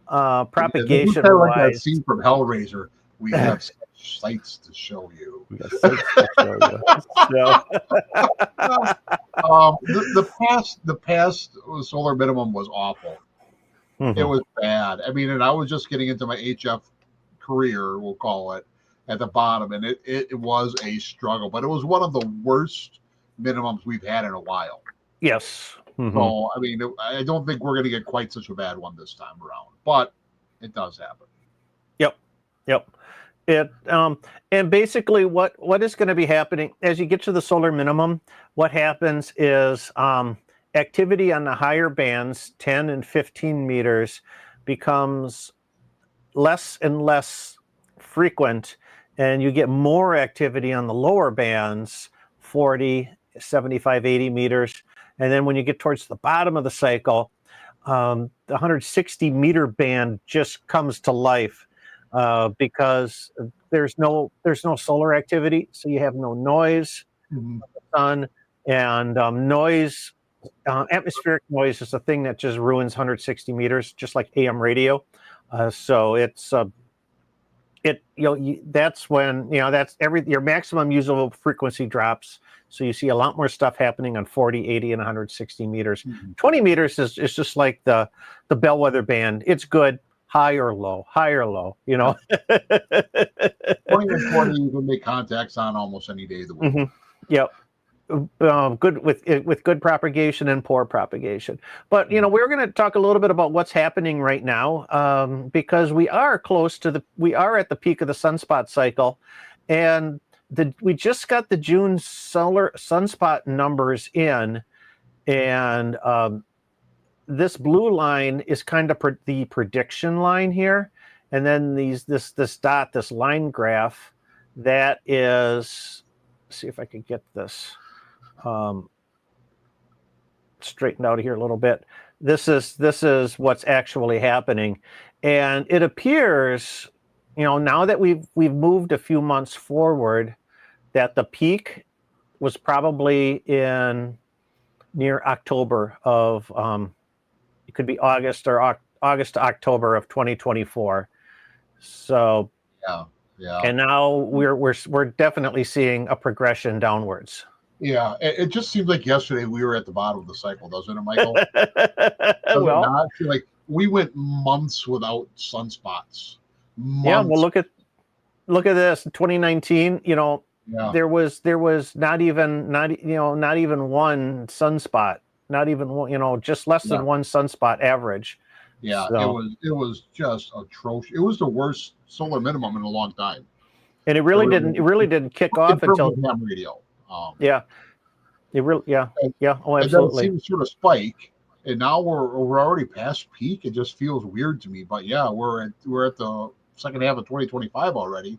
propagation wise. Like that scene from Hellraiser. We have sights to show you. The past solar minimum was awful. It was bad. I mean, and I was just getting into my HF career, we'll call it, at the bottom, and it was a struggle. But it was one of the worst minimums we've had in a while. Yes. So, I mean, I don't think we're going to get quite such a bad one this time around, but it does happen. Yep. It and basically what is going to be happening as you get to the solar minimum, what happens is activity on the higher bands, 10 and 15 meters, becomes less and less frequent, and you get more activity on the lower bands, 40, 75, 80 meters. And then when you get towards the bottom of the cycle, the 160 meter band just comes to life because there's no solar activity, so you have no noise from the sun, and noise. Atmospheric noise is a thing that just ruins 160 meters, just like AM radio. So it's that's when your maximum usable frequency drops. So you see a lot more stuff happening on 40, 80, and 160 meters. 20 meters is just like the bellwether band. It's good, high or low. 20 and 40, you can make contacts on almost any day of the week. Yep. Good with good propagation and poor propagation. But we're going to talk a little bit about what's happening right now because we are at the peak of the sunspot cycle, and we just got the June solar sunspot numbers in, and this blue line is kind of the prediction line here, and then this line graph that is. Let's see if I could get this straightened out here a little bit. This is what's actually happening, and it appears, now that we've moved a few months forward, that the peak was probably near October of it could be August to October of 2024. So yeah. And now we're definitely seeing a progression downwards. Yeah, it just seems like yesterday we were at the bottom of the cycle, doesn't it, Michael? Well, it not feel like we went months without sunspots? Yeah, well, look at this. 2019, there was not even one sunspot, not even one, just less than one sunspot average. Yeah, so, it was just atrocious. It was the worst solar minimum in a long time, and it really didn't kick off until ham radio. Oh, absolutely. And then it seems to sort of spike, and now we're already past peak. It just feels weird to me, but yeah, we're at the second half of 2025 already.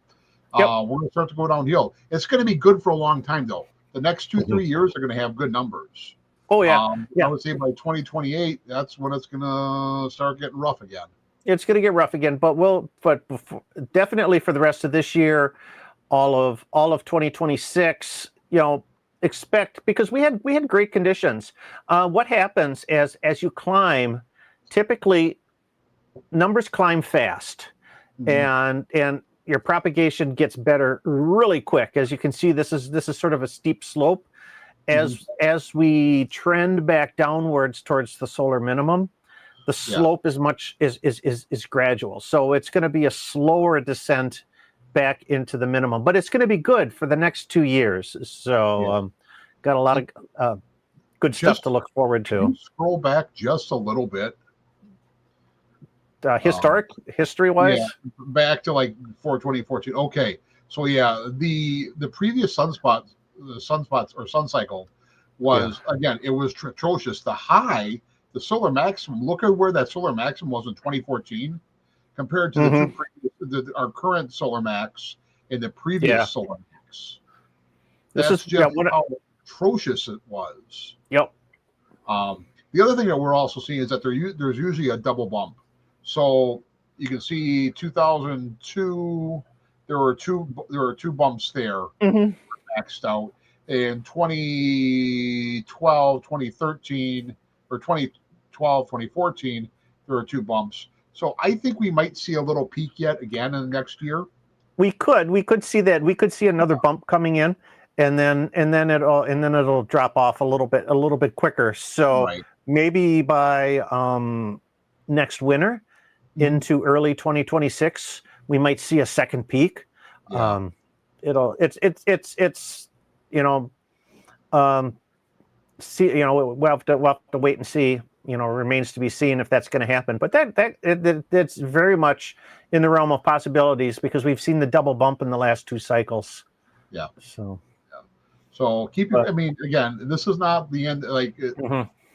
We're going to start to go downhill. It's going to be good for a long time, though. The next 3 years are going to have good numbers. Oh yeah, I would say by 2028, that's when it's going to start getting rough again. It's going to get rough again, but definitely for the rest of this year, all of 2026, expect, because we had great conditions. What happens as you climb, typically numbers climb fast, and your propagation gets better really quick. As you can see, this is sort of a steep slope. As we trend back downwards towards the solar minimum, the slope is gradual. So it's going to be a slower descent back into the minimum, but it's going to be good for the next 2 years. So got a lot of good stuff to look forward to. Scroll back just a little bit. History-wise? Yeah, back to like 2014. Okay, so the previous sunspots or sun cycle was again, it was atrocious. The solar maximum. Look at where that solar maximum was in 2014 compared to our current solar max and the previous solar max. That's just how atrocious it was. Yep. The other thing that we're also seeing is that there's usually a double bump. So you can see 2002, there were two bumps there maxed out. In 2012, 2013, or 2012, 2014, there were two bumps. So I think we might see a little peak yet again in the next year. We could see that. We could see another bump coming in. and then it'll drop off a little bit quicker. So Right. maybe by next winter into early 2026, we might see a second peak. Yeah. It's see, we'll have to wait and see. Remains to be seen if that's going to happen. But that's very much in the realm of possibilities because we've seen the double bump in the last 2 cycles. Yeah. So. Yeah. So I mean, again, this is not the end. Like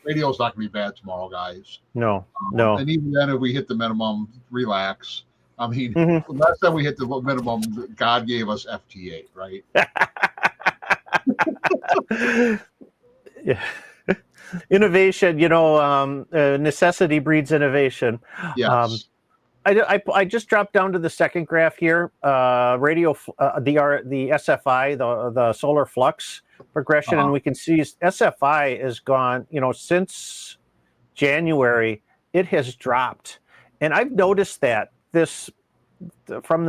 radio's not going to be bad tomorrow, guys. No. And even then, if we hit the minimum, relax. I mean, last time we hit the minimum, God gave us FT8, right? Yeah. Innovation, necessity breeds innovation. Yes. I just dropped down to the second graph here. Radio, the SFI, the solar flux progression, and we can see SFI is gone. Since January, it has dropped, and I've noticed that this from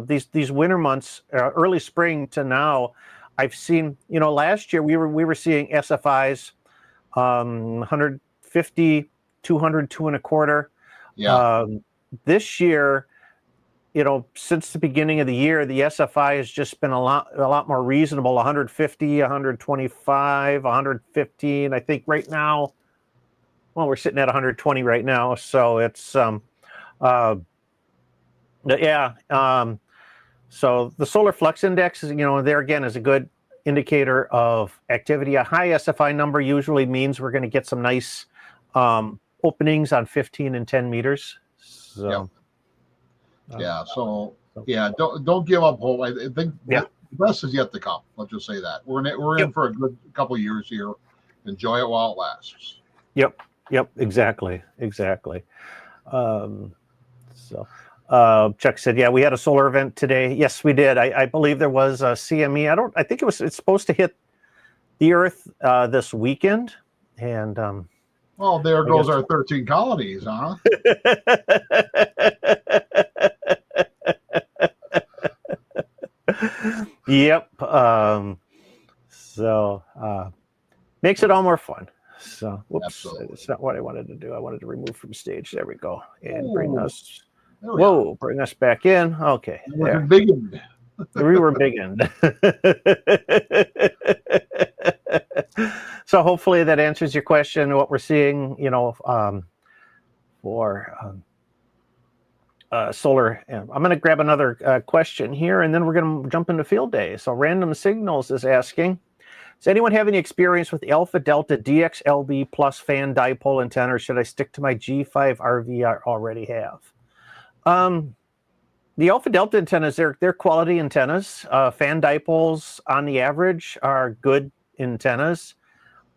these winter months, early spring to now. I've seen, last year we were seeing SFIs 150, 200, 2.25. Yeah. This year, since the beginning of the year, the SFI has just been a lot more reasonable. 150, 125, 115. I think right now, well, we're sitting at 120 right now, so it's so the solar flux index is, there again is a good indicator of activity. A high SFI number usually means we're going to get some nice openings on 15 and 10 meters. So, don't give up hope. I think the best is yet to come. Let's just say that we're in for a good couple of years here. Enjoy it while it lasts. Yep. Exactly. Chuck said, "Yeah, we had a solar event today." Yes, we did. I believe there was a CME. I think it's supposed to hit the Earth this weekend, and well, there goes our 13 colonies, huh? Yep. Makes it all more fun. So, whoops, Absolutely. It's not what I wanted to do. I wanted to remove from stage. There we go, and bring us. Bring us back in. Okay. We're biggened. We were biggened. So hopefully that answers your question. What we're seeing, for solar. I'm going to grab another question here, and then we're going to jump into field day. So Random Signals is asking, does anyone have any experience with Alpha Delta DXLB plus fan dipole antenna, or should I stick to my G5 RV I already have? The Alpha Delta antennas, they're quality antennas. Fan dipoles on the average are good antennas.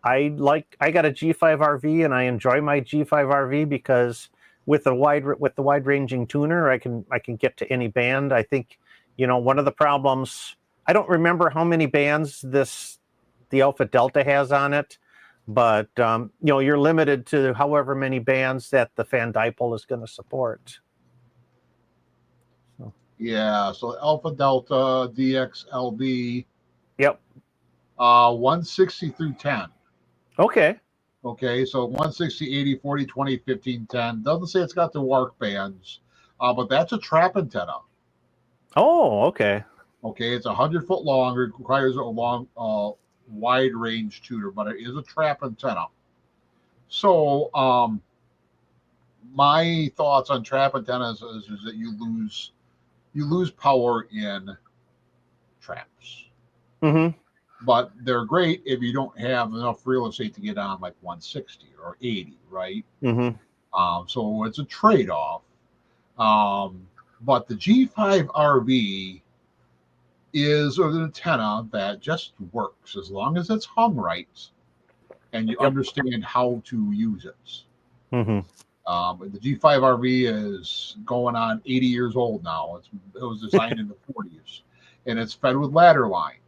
I got a G5 RV and I enjoy my G5 RV because with the wide ranging tuner, I can get to any band. I think, one of the problems, I don't remember how many bands the Alpha Delta has on it, but you're limited to however many bands that the fan dipole is going to support. Yeah, so Alpha Delta DXLB. Yep. 160 through 10. Okay, so 160, 80, 40, 20, 15, 10. Doesn't say it's got the WARC bands, but that's a trap antenna. Oh, okay. Okay, it's 100-foot long. It requires a long, wide range tuner, but it is a trap antenna. So, my thoughts on trap antennas is that you lose power in traps. Mm-hmm. But they're great if you don't have enough real estate to get on like 160 or 80, right? Mm-hmm. So it's a trade-off. But the G5 RV is an antenna that just works as long as it's hung right and you understand how to use it. Mm-hmm. The G5 RV is going on 80 years old now. It was designed in the 40s, and it's fed with ladder line.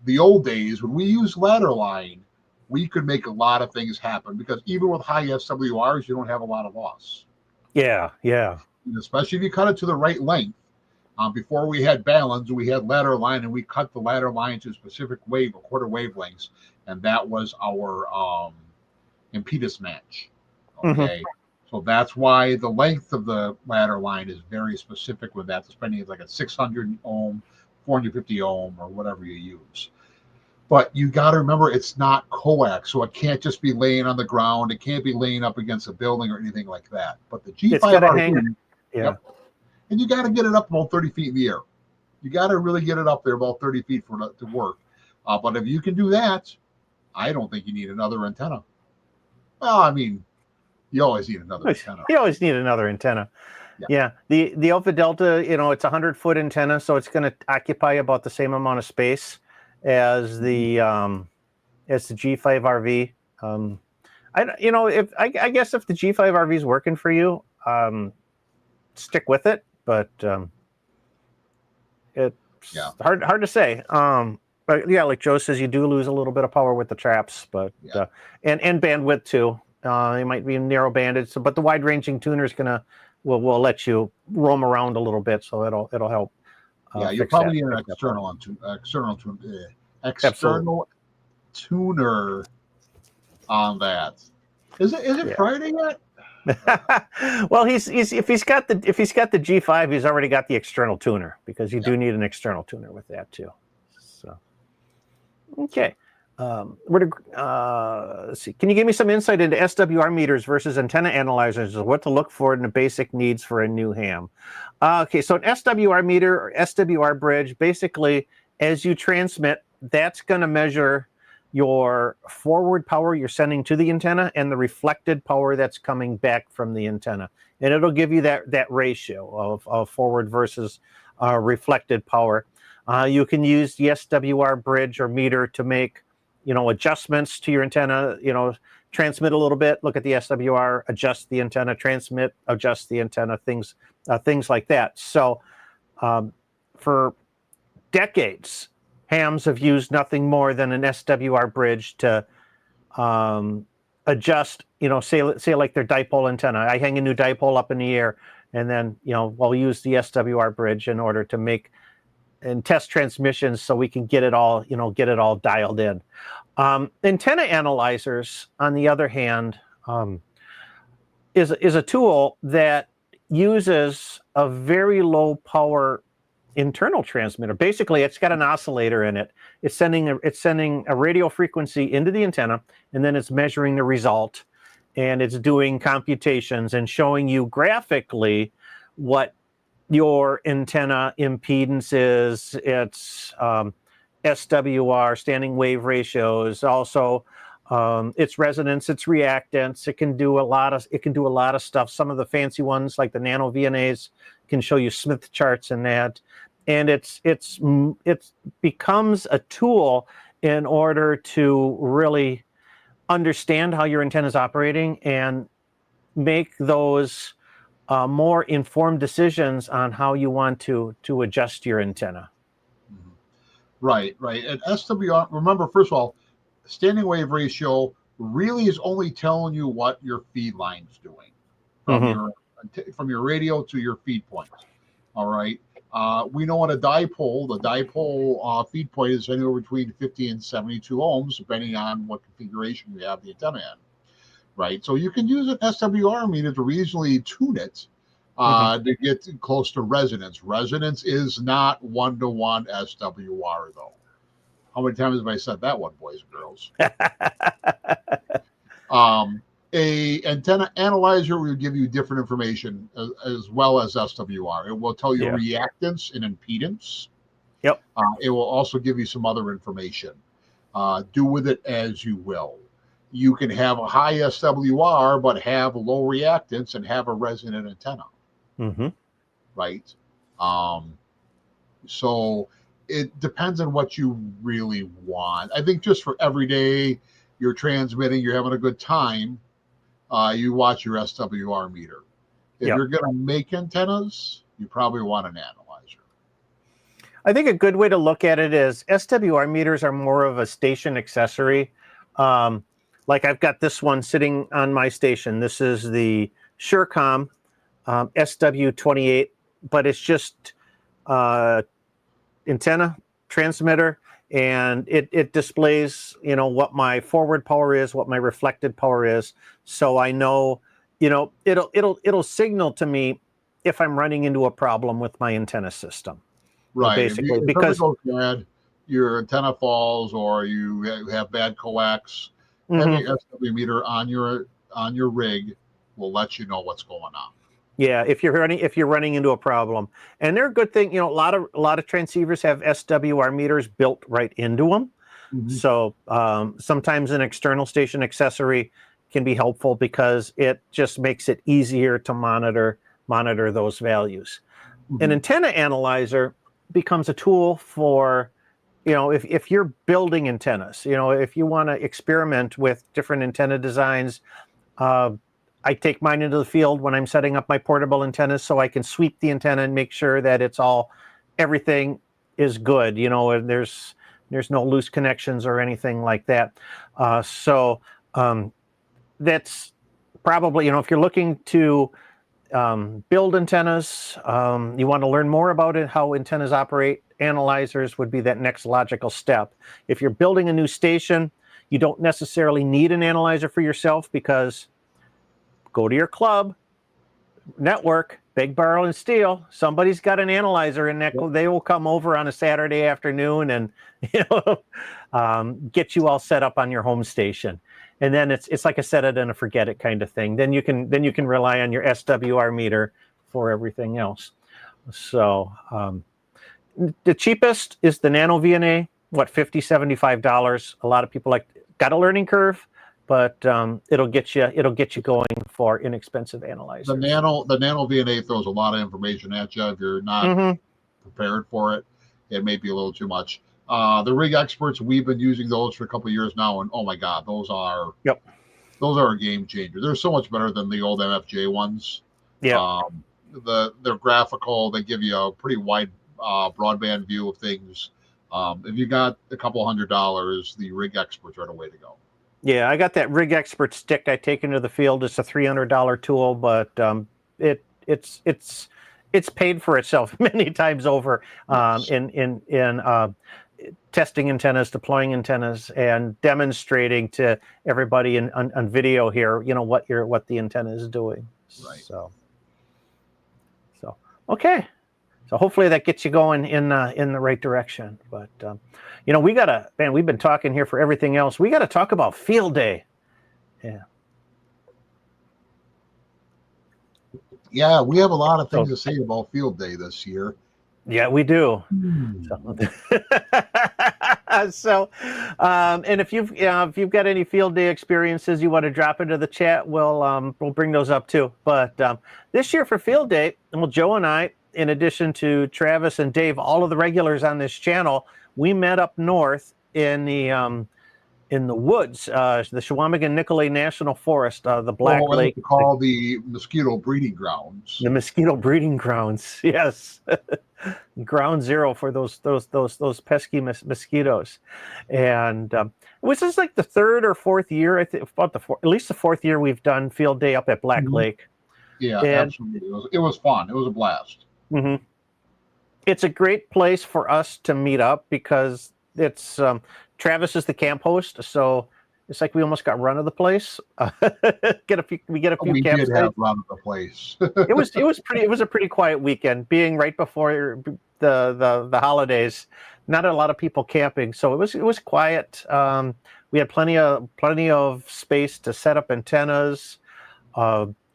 The old days, when we used ladder line, we could make a lot of things happen because even with high SWRs, you don't have a lot of loss. Yeah. And especially if you cut it to the right length, Before we had balance, we had ladder line, and we cut the ladder line to specific quarter wavelengths, and that was our impedance match. Okay, so that's why the length of the ladder line is very specific with that, depending on like a 600 ohm, 450 ohm, or whatever you use. But you got to remember, it's not coax, so it can't just be laying on the ground. It can't be laying up against a building or anything like that. But the G5RV, yep, and you got to get it up about 30 feet in the air. You got to really get it up there about 30 feet for it to work. But if you can do that, I don't think you need another antenna. Well, I mean, you always need another antenna. You always need another antenna. Yeah. The Alpha Delta, it's a 100-foot antenna, so it's going to occupy about the same amount of space as the G5RV. I guess if the G5RV is working for you, stick with it. But it's hard to say. But yeah, like Joe says, you do lose a little bit of power with the traps, but and bandwidth too. It might be narrow banded, but the wide ranging tuner is will let you roam around a little bit, so it'll help. You probably need an external tuner on that. Is it Friday yet? Well, if he's got the G5, he's already got the external tuner, because you do need an external tuner with that too. So, okay. Let's see. Can you give me some insight into SWR meters versus antenna analyzers, what to look for in the basic needs for a new ham? Okay, so an SWR meter or SWR bridge, basically, as you transmit, that's going to measure your forward power you're sending to the antenna and the reflected power that's coming back from the antenna. And it'll give you that ratio of forward versus reflected power. You can use the SWR bridge or meter to make adjustments to your antenna, transmit a little bit, look at the SWR, adjust the antenna, transmit, adjust the antenna, things like that. So for decades, hams have used nothing more than an SWR bridge to adjust, say like their dipole antenna. I hang a new dipole up in the air, and then, we'll use the SWR bridge in order to make and test transmissions so we can get it all dialed in. Antenna analyzers, on the other hand, is a tool that uses a very low power internal transmitter. Basically, it's got an oscillator in it. It's sending a radio frequency into the antenna, and then it's measuring the result, and it's doing computations and showing you graphically what your antenna impedance is. It's SWR, standing wave ratios, also its resonance, its reactance. It can do a lot of stuff. Some of the fancy ones, like the nano VNAs, can show you Smith charts and that. And it becomes a tool in order to really understand how your antenna is operating and make those more informed decisions on how you want to adjust your antenna. Right. And SWR, remember, first of all, standing wave ratio really is only telling you what your feed line's doing from your radio to your feed point. All right. We know on the dipole feed point is anywhere between 50 and 72 ohms, depending on what configuration you have the antenna in. Right. So you can use an SWR meter to reasonably tune it to get close to resonance. Resonance is not one-to-one SWR, though. How many times have I said that one, boys and girls? A antenna analyzer will give you different information as well as SWR. It will tell you reactance and impedance. Yep. It will also give you some other information. Do with it as you will. You can have a high SWR but have low reactance and have a resonant antenna. Right. So it depends on what you really want. I think just for every day you're transmitting, you're having a good time, you watch your SWR meter. If you're going to make antennas, you probably want an analyzer. I think a good way to look at it is SWR meters are more of a station accessory. Like I've got this one sitting on my station. This is the SureCom SW28, but it's just antenna transmitter, and it displays, what my forward power is, what my reflected power is, so I know, it'll signal to me if I'm running into a problem with my antenna system. Right. Basically, if because goes bad, your antenna falls, or you have bad coax, having mm-hmm. an SW meter on your rig will let you know what's going on. Yeah, if you're running into a problem, and they're a good thing. A lot of transceivers have SWR meters built right into them. Mm-hmm. So sometimes an external station accessory can be helpful because it just makes it easier to monitor those values. Mm-hmm. An antenna analyzer becomes a tool for, if you're building antennas, if you want to experiment with different antenna designs. I take mine into the field when I'm setting up my portable antennas, so I can sweep the antenna and make sure that everything is good. There's no loose connections or anything like that. So that's probably, if you're looking to build antennas, you want to learn more about it, how antennas operate, analyzers would be that next logical step. If you're building a new station, you don't necessarily need an analyzer for yourself, because go to your club, network, beg, borrow, and steal. Somebody's got an analyzer in that. Yep. They will come over on a Saturday afternoon and get you all set up on your home station. And then it's like a set it and a forget it kind of thing. Then you can rely on your SWR meter for everything else. So the cheapest is the Nano VNA. What, $50, $75? A lot of people got a learning curve, but it'll get you going for inexpensive analyzers. The Nano VNA throws a lot of information at you. If you're not mm-hmm. prepared for it, it may be a little too much. The rig experts, we've been using those for a couple of years now, and oh my God, those are a game changer. They're so much better than the old MFJ ones. Yeah. They're graphical. They give you a pretty wide broadband view of things. If you got a couple $100, the rig experts are the way to go. Yeah, I got that Rig Expert stick I take into the field. It's a $300 tool, but it's paid for itself many times over in testing antennas, deploying antennas, and demonstrating to everybody on video here, what the antenna is doing. Right. So okay. So hopefully that gets you going in the right direction. But we've been talking here for everything else. We got to talk about field day. Yeah. Yeah, we have a lot of things to say about field day this year. Yeah, we do. So, and if you've got any field day experiences you want to drop into the chat, we'll bring those up too. But this year for field day, Joe and I, in addition to Travis and Dave, all of the regulars on this channel, we met up north in the woods, the Chequamegon Nicolet National Forest, the Black Lake. Called the mosquito breeding grounds. The mosquito breeding grounds, yes. Ground zero for those pesky mosquitoes. And this is like the third or fourth year, I think, at least the fourth year we've done field day up at Black mm-hmm. Lake. Yeah, absolutely. It was fun. It was a blast. Mm-hmm. It's a great place for us to meet up because it's Travis is the camp host, so it's like we almost got run of the place. We get a few camp sites. Did have run of the place. It was a pretty quiet weekend, being right before the holidays. Not a lot of people camping, so it was quiet. We had plenty of space to set up antennas.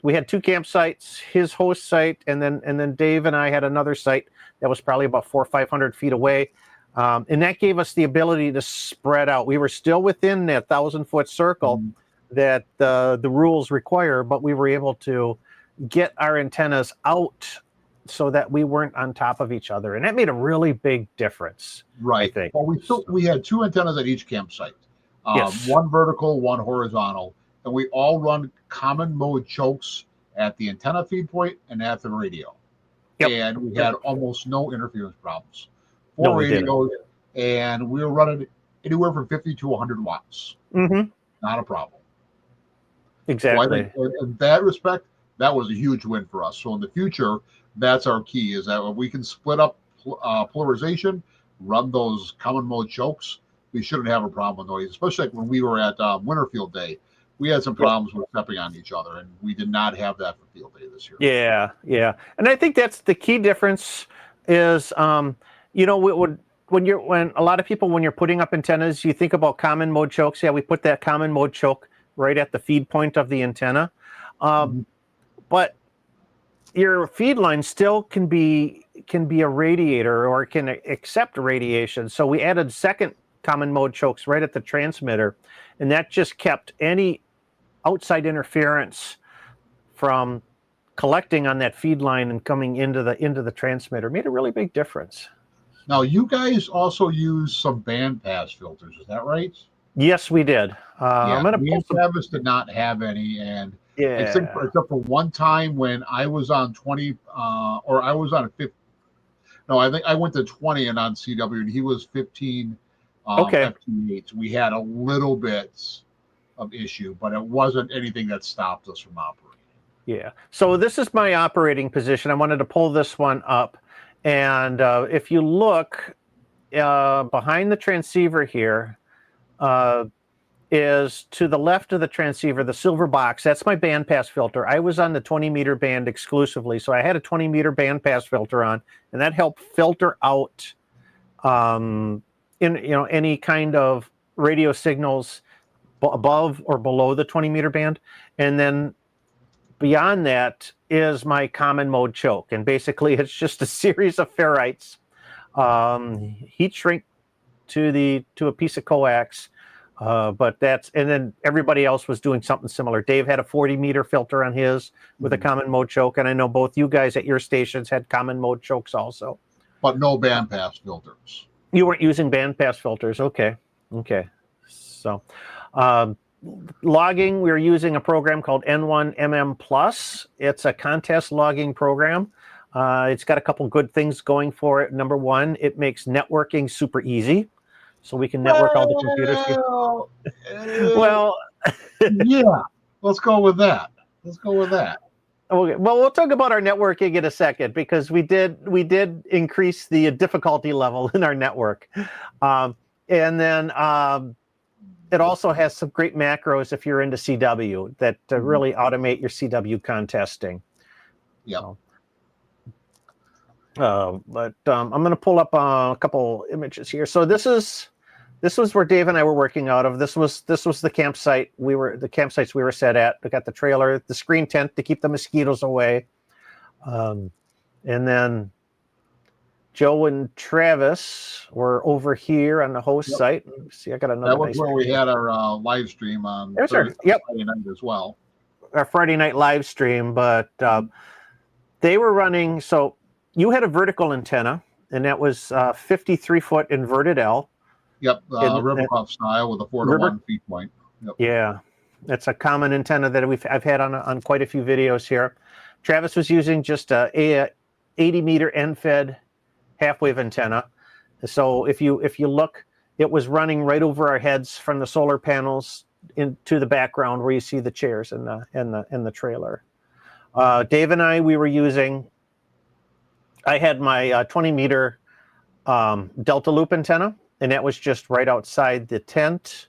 We had two campsites, his host site, and then Dave and I had another site that was probably about 400 or 500 feet away. And that gave us the ability to spread out. We were still within that 1,000-foot circle mm-hmm. that the rules require, but we were able to get our antennas out so that we weren't on top of each other. And that made a really big difference. Right. I think. Well, we had two antennas at each campsite, yes. One vertical, one horizontal. And we all run common mode chokes at the antenna feed point and at the radio. Yep. And we had almost no interference problems. Four radios, and we were running anywhere from 50 to 100 watts. Mm-hmm. Not a problem. Exactly. So I think in that respect, that was a huge win for us. So in the future, that's our key, is that we can split up polarization, run those common mode chokes, we shouldn't have a problem with noise, especially like when we were at Winterfield Day. We had some problems with stepping on each other, and we did not have that for Field Day this year. Yeah. And I think that's the key difference is, you know, when a lot of people, when you're putting up antennas, you think about common mode chokes. Yeah, we put that common mode choke right at the feed point of the antenna. But your feed line still can be a radiator or can accept radiation. So we added second common mode chokes right at the transmitter, and that just kept any outside interference from collecting on that feed line and coming into the transmitter. Made a really big difference. Now, you guys also use some bandpass filters, is that right? Yes, we did. I'm gonna me pull and some. Travis did not have any, and Yeah. except for one time when I was on 20, or I was on a 50. No, I think I went to 20 and on CW, and he was 15 Okay. FT8. We had a little bit of issue, but it wasn't anything that stopped us from operating. Yeah. So this is my operating position. I wanted to pull this one up. And if you look behind the transceiver here, is to the left of the transceiver, the silver box. That's my bandpass filter. I was on the 20-meter band exclusively, so I had a 20-meter bandpass filter on, and that helped filter out any kind of radio signals above or below the 20-meter band. And then beyond that is my common mode choke, and basically it's just a series of ferrites, heat shrink to a piece of coax. But and then everybody else was doing something similar. Dave had a 40-meter filter on his with a common mode choke, and I know both you guys at your stations had common mode chokes also. But no bandpass filters. You weren't using bandpass filters. Okay. So logging, we're using a program called N1MM Plus. It's a contest logging program. It's got a couple good things going for it. Number one, it makes networking super easy. So we can network all the computers. Well, yeah, let's go with that. Okay. Well, we'll talk about our networking in a second, because we did increase the difficulty level in our network, and then it also has some great macros if you're into CW that really automate your CW contesting. Yeah. But I'm going to pull up a couple images here. So this was where Dave and I were working out of. This was the campsite the campsites we were set at. We got the trailer, the screen tent to keep the mosquitoes away, and then Joe and Travis were over here on the host site. Let me see, I got another. That was where we had our live stream on Friday night as well. Our Friday night live stream, but they were running. So you had a vertical antenna, and that was 53-foot inverted L. Yep, Rivercroft style with a 4-to-1 feed point. Yep. Yeah, that's a common antenna that I've had on quite a few videos here. Travis was using just a 80-meter end-fed half-wave antenna. So if you look, it was running right over our heads from the solar panels into the background where you see the chairs and the trailer. Dave and we were using. I had my 20-meter Delta loop antenna, and that was just right outside the tent.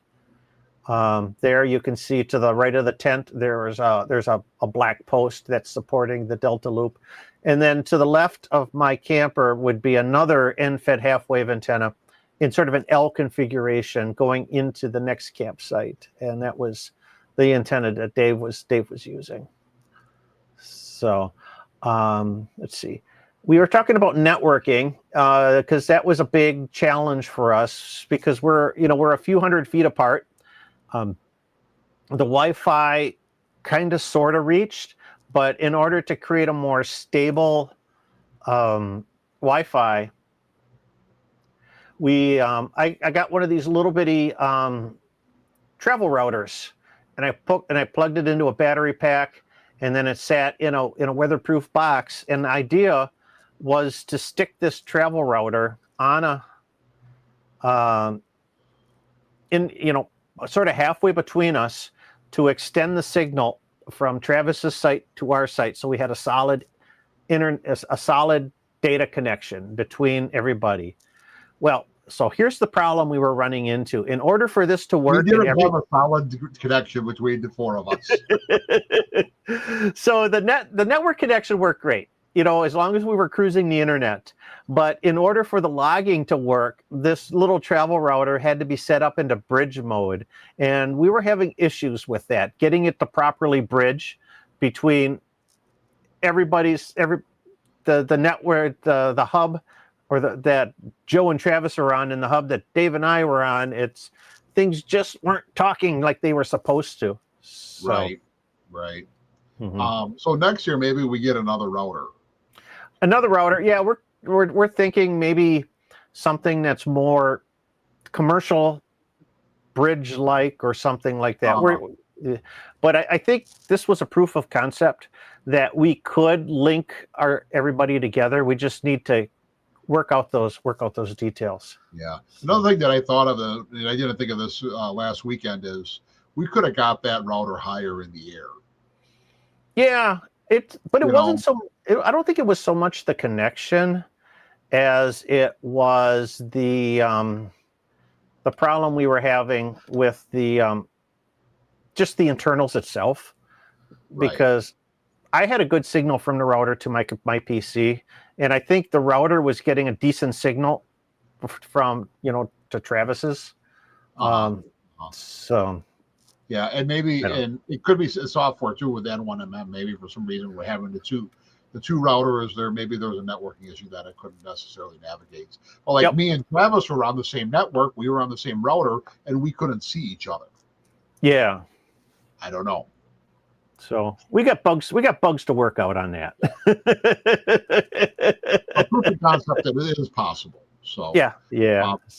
There you can see to the right of the tent, there's a black post that's supporting the Delta loop. And then to the left of my camper would be another end-fed half-wave antenna in sort of an L configuration going into the next campsite. And that was the antenna that Dave was using. So let's see. We were talking about networking because that was a big challenge for us, because we're a few hundred feet apart. The Wi-Fi kind of sort of reached, but in order to create a more stable Wi-Fi, I got one of these little bitty travel routers, and I plugged it into a battery pack, and then it sat in a weatherproof box. And the idea was to stick this travel router on sort of halfway between us to extend the signal from Travis's site to our site. So we had a solid data connection between everybody. Well, so here's the problem we were running into. In order for this to work, we didn't have a solid connection between the four of us. So the network connection worked great, as long as we were cruising the internet. But in order for the logging to work, this little travel router had to be set up into bridge mode, and we were having issues with that, getting it to properly bridge between the network, the hub, or that Joe and Travis are on, and the hub that Dave and I were on. Things just weren't talking like they were supposed to. So, right. Mm-hmm. So next year maybe we get another router. Another router, yeah. We're thinking maybe something that's more commercial, bridge-like, or something like that. But I think this was a proof of concept that we could link everybody together. We just need to work out those details. Yeah. Another thing that I thought of, and I didn't think of this last weekend, is we could have got that router higher in the air. Yeah, but it wasn't so. I don't think it was so much the connection as it was the problem we were having with the just the internals itself, because I had a good signal from the router to my PC, and I think the router was getting a decent signal from to Travis's. So yeah, and maybe and it could be software too with N1MM. Maybe for some reason we're having the two routers there. Maybe there was a networking issue that I couldn't necessarily navigate. Well, me and Travis were on the same network. We were on the same router, and we couldn't see each other. Yeah, I don't know. So we got bugs. We got bugs to work out on that. A proof of concept that it is possible. So yeah.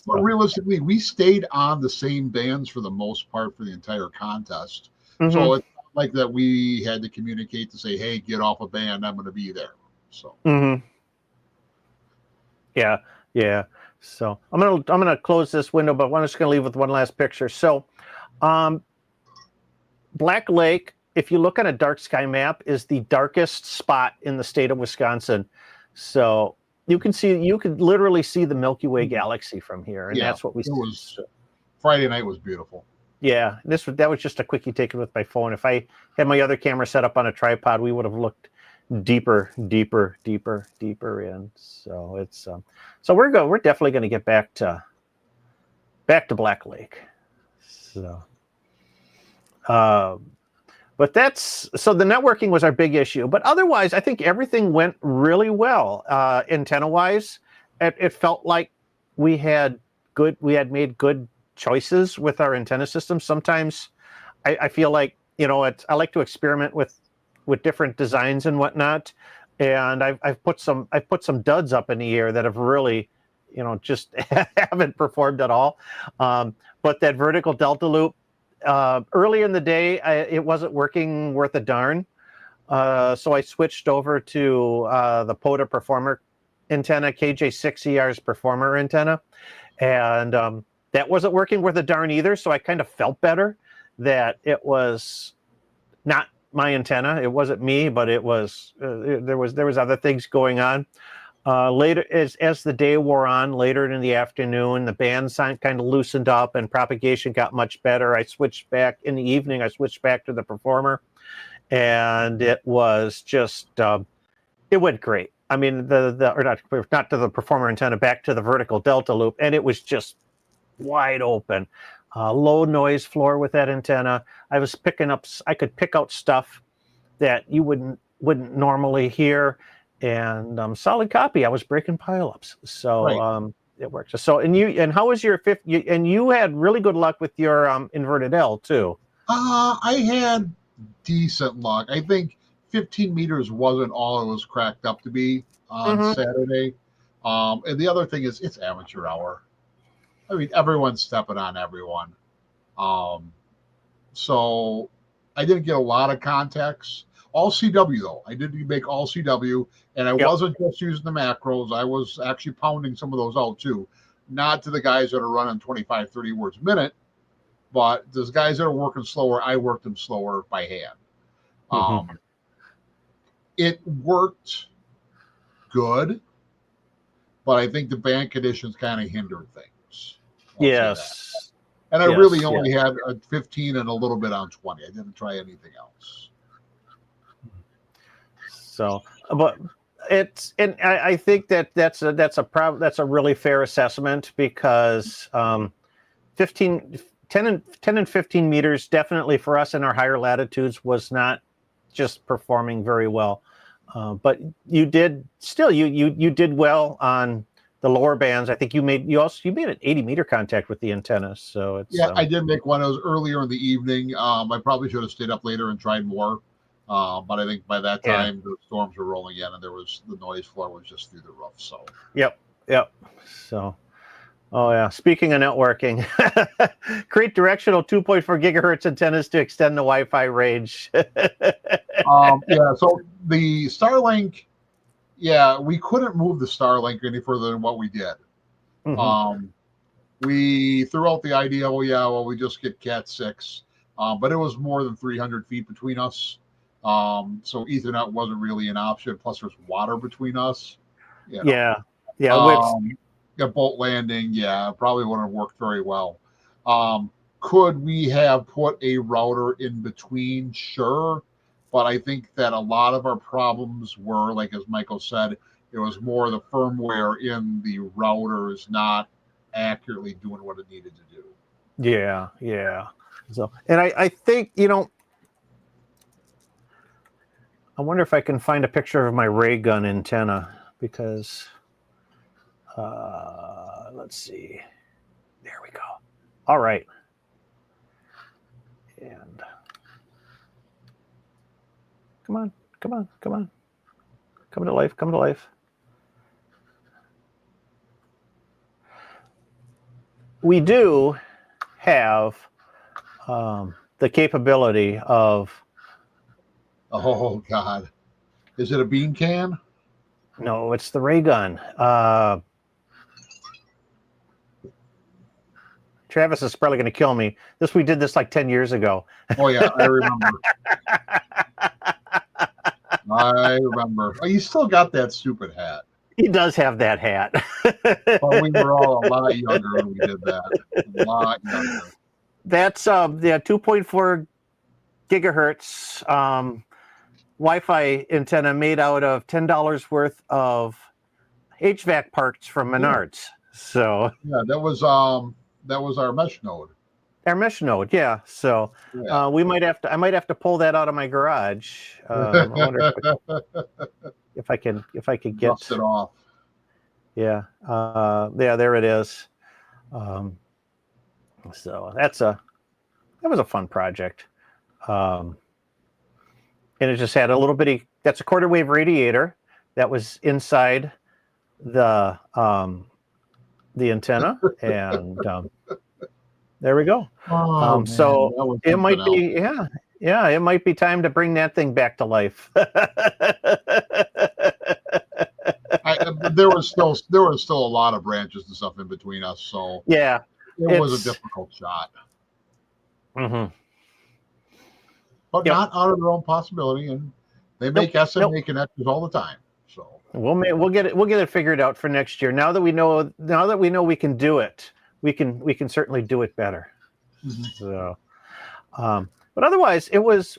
But realistically, we stayed on the same bands for the most part for the entire contest. Mm-hmm. So it's not like that we had to communicate to say, "Hey, get off a band. I'm going to be there." So. Mm-hmm. Yeah. So I'm gonna close this window, but I'm just gonna leave with one last picture. So, Black Lake, if you look on a dark sky map, is the darkest spot in the state of Wisconsin. So you could literally see the Milky Way galaxy from here, and that's what we saw. Friday night was beautiful. Yeah, that was just a quickie taken with my phone. If I had my other camera set up on a tripod, we would have looked deeper in. So it's so we're definitely going to get back to Black Lake. So. But so the networking was our big issue. But otherwise, I think everything went really well. Antenna-wise, it felt like we had made good choices with our antenna system. Sometimes I feel like I like to experiment with different designs and whatnot, and I've put some duds up in the air that have really just haven't performed at all. But that vertical delta loop. Early in the day, it wasn't working worth a darn. So I switched over to the POTA Performer antenna, KJ6ER's Performer antenna. And that wasn't working worth a darn either. So I kind of felt better that it was not my antenna. It wasn't me, but it was there was other things going on. Later, as the day wore on, later in the afternoon, the band sound kind of loosened up and propagation got much better. I switched back in the evening. I switched back to the Performer, and it was just it went great. I mean, not to the Performer antenna, back to the vertical delta loop, and it was just wide open, low noise floor with that antenna. I could pick out stuff that you wouldn't normally hear. And solid copy. I was breaking pileups, so it worked. So and how was your fifth? And you had really good luck with your inverted L too. I had decent luck. I think 15 meters wasn't all it was cracked up to be on Saturday. And the other thing is it's amateur hour. I mean, everyone's stepping on everyone. So I didn't get a lot of contacts. All CW though. I did make all CW, and I wasn't just using the macros. I was actually pounding some of those out too. Not to the guys that are running 25, 30 words a minute, but those guys that are working slower, I worked them slower by hand. It worked good. but I think the band conditions kind of hindered things. I'll say that. Yes. And I Yes, really only yes. had a 15 and a little bit on 20. I didn't try anything else. So, but it's, and I think that's a really fair assessment, because 15, 10 and 15 meters definitely for us in our higher latitudes was not just performing very well. But you did still, you did well on the lower bands. I think you made an 80-meter contact with the antenna. So it's, Yeah, I did make one. It was earlier in the evening. I probably should have stayed up later and tried more. But I think by that time the storms were rolling in, and the noise floor was just through the roof. So Yep. So, oh yeah. Speaking of networking, create directional 2.4 gigahertz antennas to extend the Wi-Fi range. yeah. So the Starlink, yeah, we couldn't move the Starlink any further than what we did. Mhm. We threw out the idea, we just get Cat 6, but it was more than 300 feet between us. So Ethernet wasn't really an option. Plus, there's water between us. You know. Yeah. Which, Yeah, boat landing, yeah, probably wouldn't have worked very well. Could we have put a router in between? Sure. But I think that a lot of our problems were, like as Michael said, it was more the firmware in the routers not accurately doing what it needed to do. yeah. So, and I think, I wonder if I can find a picture of my ray gun antenna, because let's see. There we go. All right. And come on. Come to life. We do have the capability of. Oh God, is it a bean can? No, it's the ray gun. Travis is probably going to kill me. We did this like 10 years ago. Oh yeah, I remember. Oh, you still got that stupid hat. He does have that hat. But we were all a lot younger when we did that. A lot younger. That's 2.4 gigahertz Wi-Fi antenna made out of $10 worth of HVAC parts from Menards. So yeah, that was our mesh node. Our mesh node, yeah. So I might have to pull that out of my garage. I wonder if I can get dust it off. Yeah, there it is. So that was a fun project. And it just had a little bitty. That's a quarter wave radiator that was inside the antenna, and there we go. So it might be, it might be time to bring that thing back to life. There was still a lot of branches and stuff in between us, so yeah, it was a difficult shot. Mm-hmm. But not out of their own possibility, and they make SMA connectors all the time. So we'll get it figured out for next year. Now that we know we can do it, we can certainly do it better. Mm-hmm. So, but otherwise,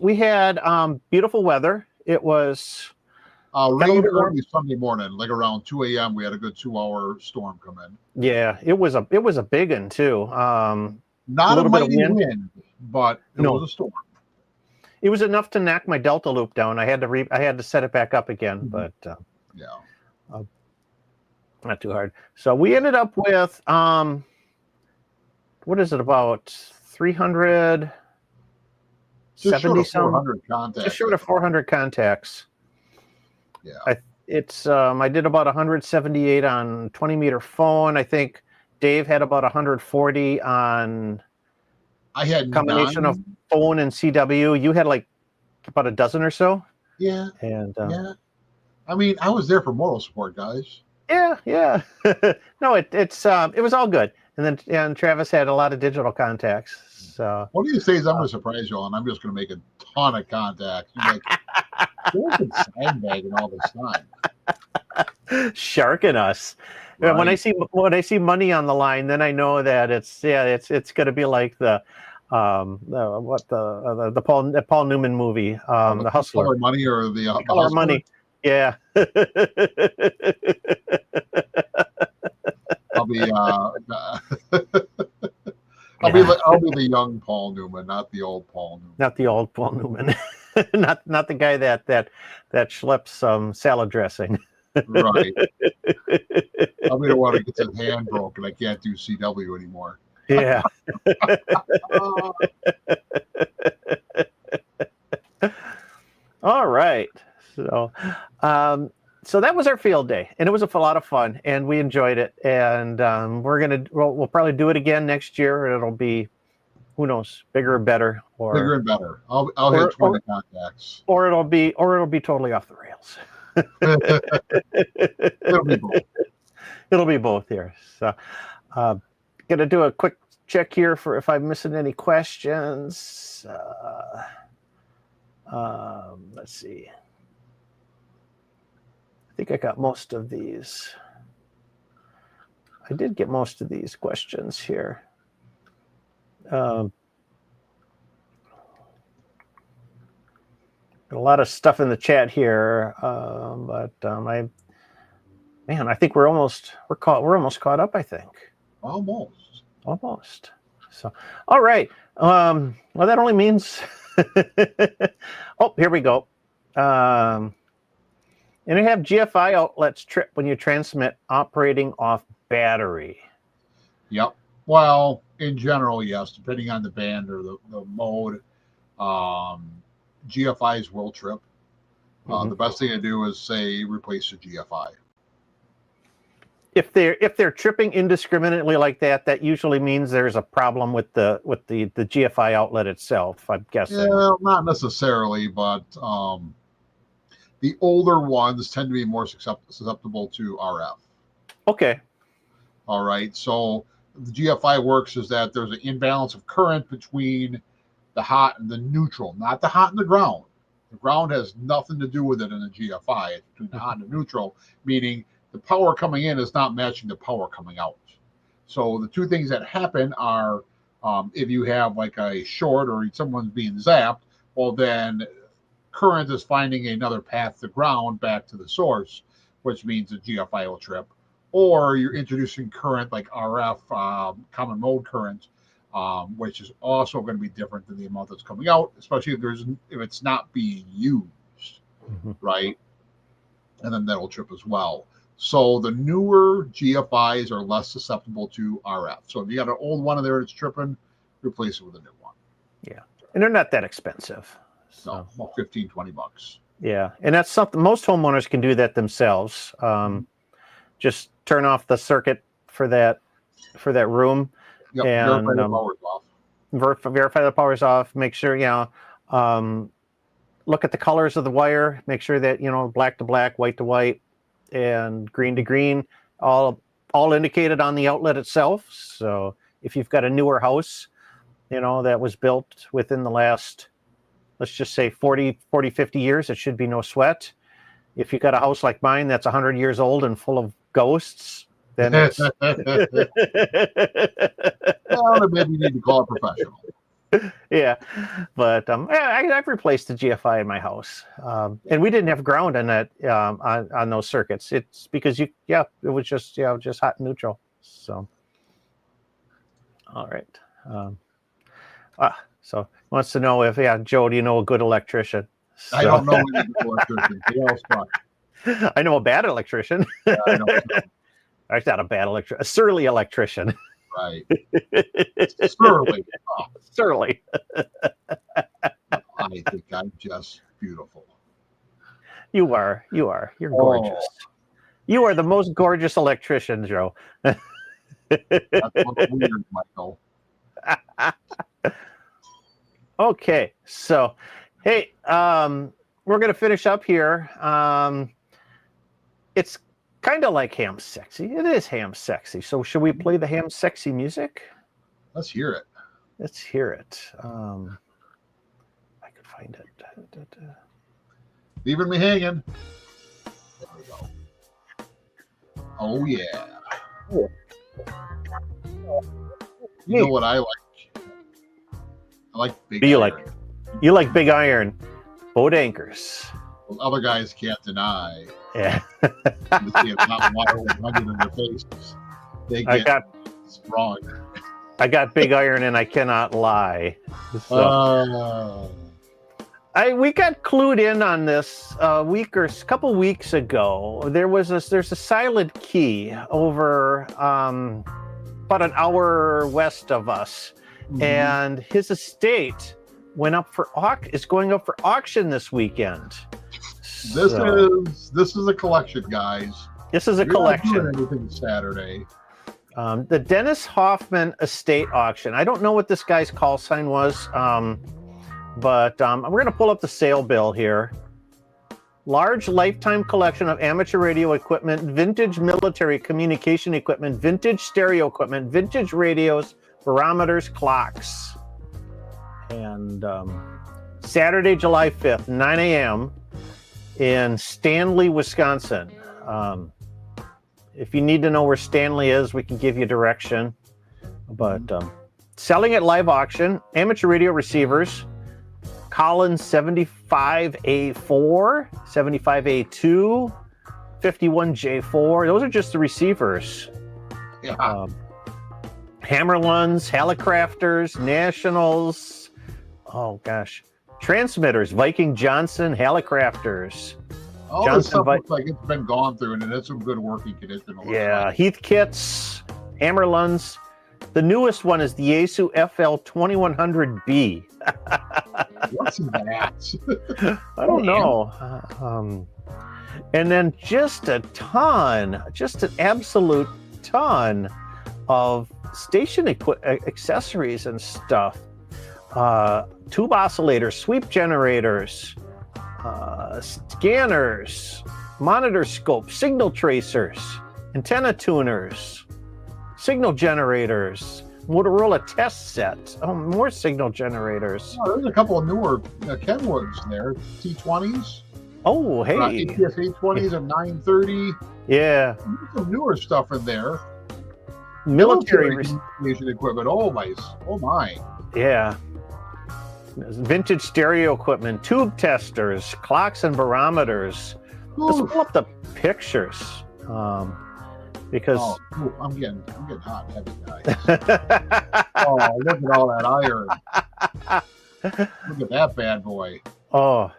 we had beautiful weather. It was rain early Sunday morning, like around 2 a.m. We had a good 2-hour storm come in. Yeah, it was a big one too. Not a mighty wind, but it was a storm. It was enough to knock my Delta loop down. I had to set it back up again, but not too hard. So we ended up with what is it, about 370 just short of 400 contacts. Yeah. I did about 178 on 20-meter phone. I think Dave had about 140 on. I had combination of phone and CW. You had like about a dozen or so. Yeah. And I mean, I was there for moral support, guys. Yeah. No, it was all good. And then Travis had a lot of digital contacts. So one of these days I'm gonna surprise you all, and I'm just gonna make a ton of contacts. You're like, sandbagging all this time. Sharking us. When Right. I see money on the line, then I know that it's going to be like the Paul Newman movie, The The Hustler. color money or the Color hustler. Money. Yeah. I'll be Yeah. I'll be the young Paul Newman, not the old Paul Newman. Not the old Paul Newman. not the guy that schleps some salad dressing. Right. I'll be the one who gets his hand broken. I can't do CW anymore. Yeah. Uh, All right. So, so that was our field day, and it was a lot of fun, and we enjoyed it. And we'll probably do it again next year, and it'll be, who knows, bigger or better, Bigger and better. I'll hit 20 contacts. or it'll be totally off the rails. It'll be both. It'll be both here. So, gonna do a quick check here for if I'm missing any questions. Let's see. I think I got most of these. I did get most of these questions here. A lot of stuff in the chat here, but I think we're almost caught up. I think almost. So, all right. Well, that only means. Oh, here we go. And you have GFI outlets trip when you transmit operating off battery. Yep. Well, in general, yes, depending on the band or the mode, GFIs will trip. The best thing to do is say replace the GFI. If they're tripping indiscriminately like that, that usually means there's a problem with the GFI outlet itself, I'm guessing. Yeah, not necessarily, but the older ones tend to be more susceptible to RF. Okay. All right. So the GFI works is that there's an imbalance of current between the hot and the neutral, not the hot and the ground. The ground has nothing to do with it in the GFI. It's between the hot and the neutral, meaning the power coming in is not matching the power coming out. So the two things that happen are if you have like a short or someone's being zapped, well, then current is finding another path to ground back to the source, which means the GFI will trip. Or you're introducing current like RF, common mode current, which is also going to be different than the amount that's coming out, especially if it's not being used, right? And then that'll trip as well. So the newer GFIs are less susceptible to RF. So if you got an old one in there that's tripping, replace it with a new one. Yeah. And they're not that expensive. So. No, about $15-$20. Yeah. And that's something most homeowners can do that themselves. Just turn off the circuit for that room. Yep, and verify the power's off. Verify the power's off. Make sure, look at the colors of the wire. Make sure that, black to black, white to white, and green to green, all indicated on the outlet itself. So if you've got a newer house, that was built within the last, let's just say 40, 50 years, it should be no sweat. If you've got a house like mine that's 100 years old and full of ghosts, then it's... Well, maybe you need to call a professional. Yeah, but I've replaced the GFI in my house, and we didn't have ground on that on those circuits. It's because it was just hot and neutral. So, all right. So wants to know if Joe, do you know a good electrician? So, I don't know any good electrician. They all suck. I know a bad electrician. Yeah, I know. Actually, not a bad electrician, a surly electrician. Right. Surly. Oh. Surly. I think I'm just beautiful. You are. You're gorgeous. You are the most gorgeous electrician, Joe. That's what's weird, Michael. Okay, so hey, we're gonna finish up here. It's kind of like ham sexy. It is ham sexy. So should we play the ham sexy music? Let's hear it. Let's hear it. I could find it. Leaving me hanging. There we go. Oh yeah. You know what I like? I like big What do you iron. like? You like big iron. Boat anchors. Well, other guys can't deny. Yeah. You see it hot water with running in their faces. They get sprung. I got big iron and I cannot lie. So, we got clued in on this a couple weeks ago. There's a silent key over about an hour west of us, and his estate is going up for auction this weekend. This is a collection, guys. This is a collection. Not doing anything Saturday. The Dennis Hoffman estate auction. I don't know what this guy's call sign was, but we're going to pull up the sale bill here. Large lifetime collection of amateur radio equipment, vintage military communication equipment, vintage stereo equipment, vintage radios, barometers, clocks. And Saturday, July 5th, 9 a.m. in Stanley, Wisconsin. If you need to know where Stanley is, we can give you direction. But selling at live auction, amateur radio receivers, Collins 75A4, 75A2, 51J4. Those are just the receivers. Yeah. Hammerluns, Hallicrafters, Nationals. Oh, gosh. Transmitters, Viking Johnson, Hallicrafters. All this stuff looks like it's been gone through, and it's some good working condition. Yeah, Heathkits, Hammerluns. The newest one is the Yaesu FL2100B. What's that? I don't know. And then just an absolute ton of station accessories and stuff. Tube oscillators, sweep generators, scanners, monitor scopes, signal tracers, antenna tuners, signal generators, Motorola test sets. Oh, more signal generators. Oh, there's a couple of newer Kenwoods there. T20s. Oh, hey. APS 820s and 930. Yeah. There's some newer stuff in there. Military communication equipment. Oh my. Yeah. Vintage stereo equipment, tube testers, clocks and barometers. Let's pull up the pictures. Because I'm getting hot and heavy, guys. Oh, look at all that iron. Look at that bad boy. Oh.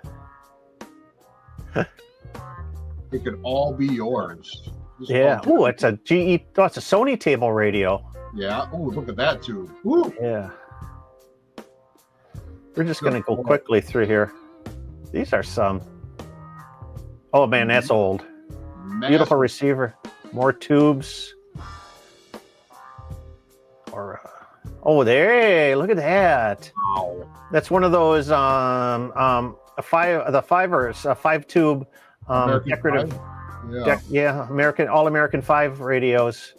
It could all be yours. Yeah. Oh, it's a GE. Oh, it's a Sony table radio. Yeah. Oh, look at that too. Ooh. Yeah. We're just going to go quickly through here. These are some. Oh, man, that's old. Beautiful receiver. More tubes. There. Look at that. Wow. That's one of those five tube decorative. American All-American 5 radios.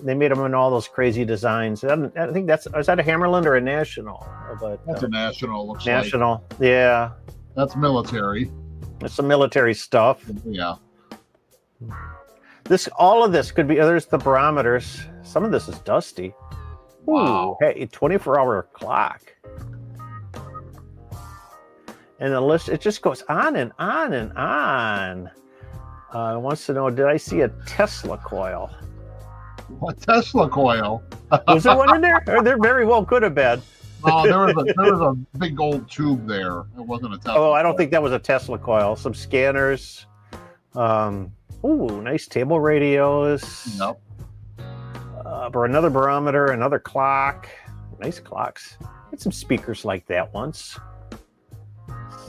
They made them in all those crazy designs. I think is that a Hammerland or a National? But that's a National. Looks National. Like. Yeah. That's military. It's some military stuff. Yeah. All of this could be. There's the barometers. Some of this is dusty. Wow. Ooh, hey, 24-hour clock. And the list, it just goes on and on and on. Wants to know, did I see a Tesla coil? A Tesla coil? Was there one in there? Or there very well could have been. No, there was a big old tube there. It wasn't a Tesla. Oh, I don't think that was a Tesla coil. Some scanners. Ooh, nice table radios. Yep. Another barometer, another clock. Nice clocks. Had some speakers like that once.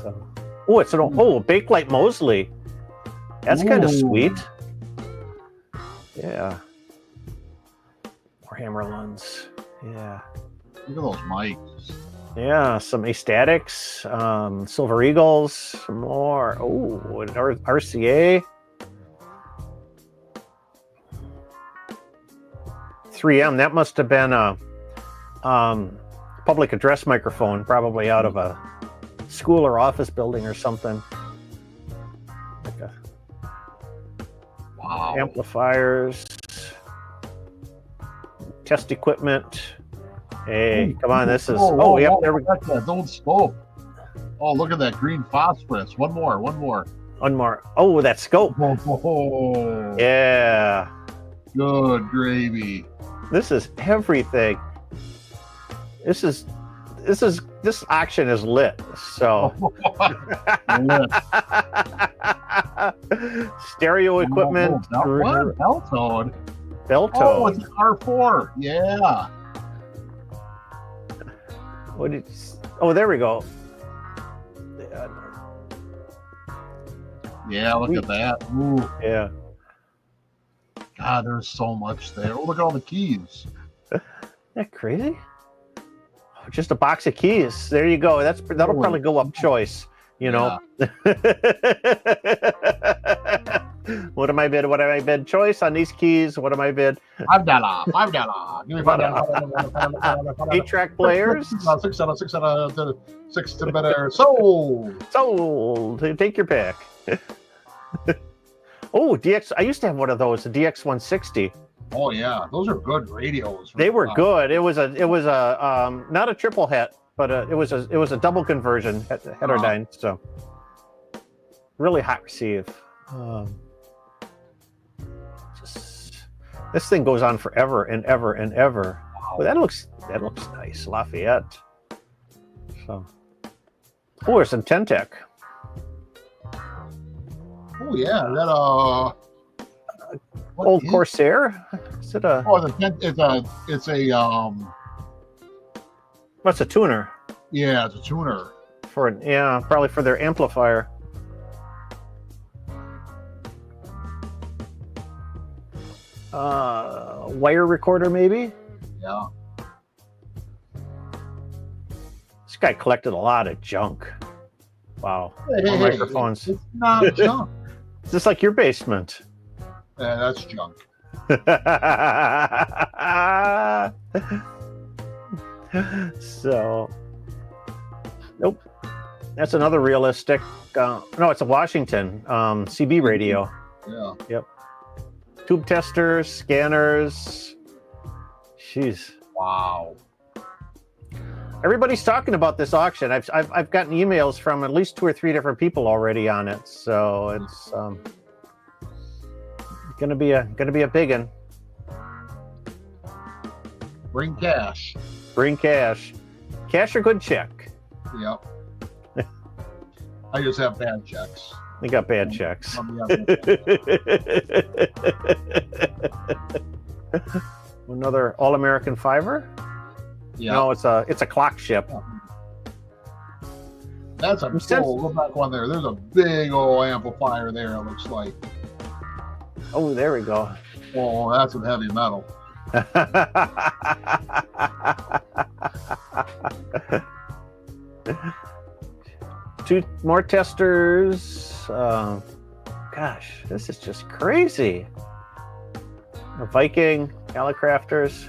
So, it's an Bakelite Mosley. That's kind of sweet. Yeah. More Hammerluns. Yeah. Look at those mics. Yeah, some Astatics, Silver Eagles, some more. Oh, an RCA. 3M. That must have been a public address microphone, probably out of a school or office building or something. Wow. Amplifiers. test equipment. Hey, come on, this is... there we go. Don't smoke. Oh, look at that green phosphorus. One more. One more. Oh, that scope. Oh, yeah. Good gravy. This is everything. This auction is lit. So stereo equipment. Bell-tone. Oh, it's an R4. Yeah. There we go. Yeah, look at that. Ooh. Yeah. God, there's so much there. Oh, look at all the keys. Isn't that crazy? Oh, just a box of keys. There you go. That'll probably go up choice. You know. What am I bid? Choice on these keys. What am I bid? $5. Give me $5. 8-track players. 6 to the better. Sold. Take your pick. Oh, DX. I used to have one of those, the DX 160. Oh yeah, those are good radios. They were good. It was a not a triple het, but it was a double conversion heterodyne. So really hot receive. This thing goes on forever and ever and ever. Wow. Well, that looks nice, Lafayette. So, there's some Tentec. Oh yeah, that old Corsair. Is it a? Oh, it's a What's a tuner? Yeah, it's a tuner. Probably for their amplifier. Wire recorder, maybe? Yeah. This guy collected a lot of junk. Wow. Hey, microphones. It's not junk. It's just like your basement. Yeah, that's junk. So, nope. That's another realistic. No, it's a Washington CB radio. Yeah. Yep. Tube testers, scanners. Jeez. Wow. Everybody's talking about this auction. I've gotten emails from at least 2 or 3 different people already on it. So it's gonna be a big one. Bring cash. Bring cash. Cash or good check. Yep. I just have bad checks. They got bad checks. Another All-American Fiver? Yeah. No, it's a clock ship. That's a cool. Look back on there. There's a big old amplifier there, it looks like. Oh, there we go. Oh, that's some heavy metal. 2 more testers. Gosh, this is just crazy. A Viking, Allicrafters.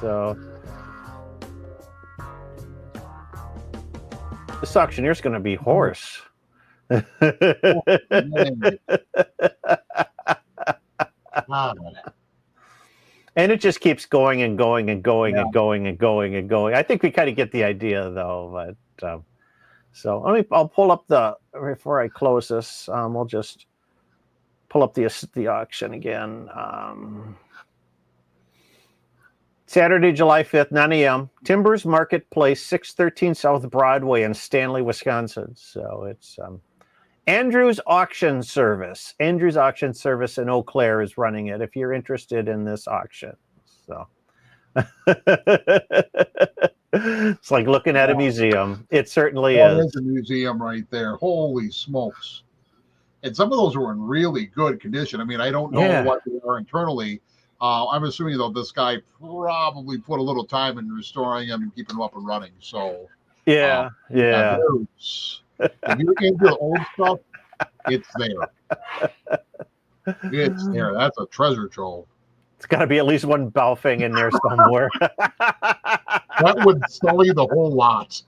So this auctioneer's going to be hoarse. And it just keeps going and going and going and going and going and going. I think we kind of get the idea, though. But so I'll pull up before I close this. We'll just pull up the auction again. Saturday, July 5th, 9 a.m. Timbers Marketplace, 613 South Broadway in Stanley, Wisconsin. So it's Andrew's Auction Service. Andrew's Auction Service in Eau Claire is running it if you're interested in this auction. So it's like looking at a museum. It certainly is. There's a museum right there. Holy smokes. And some of those were in really good condition. I mean, I don't know what they are internally. I'm assuming, though, this guy probably put a little time in restoring them and keeping them up and running. So, yeah. If you're into the old stuff, it's there. It's there. That's a treasure trove. It's got to be at least one Baofeng in there somewhere. That would sully the whole lot.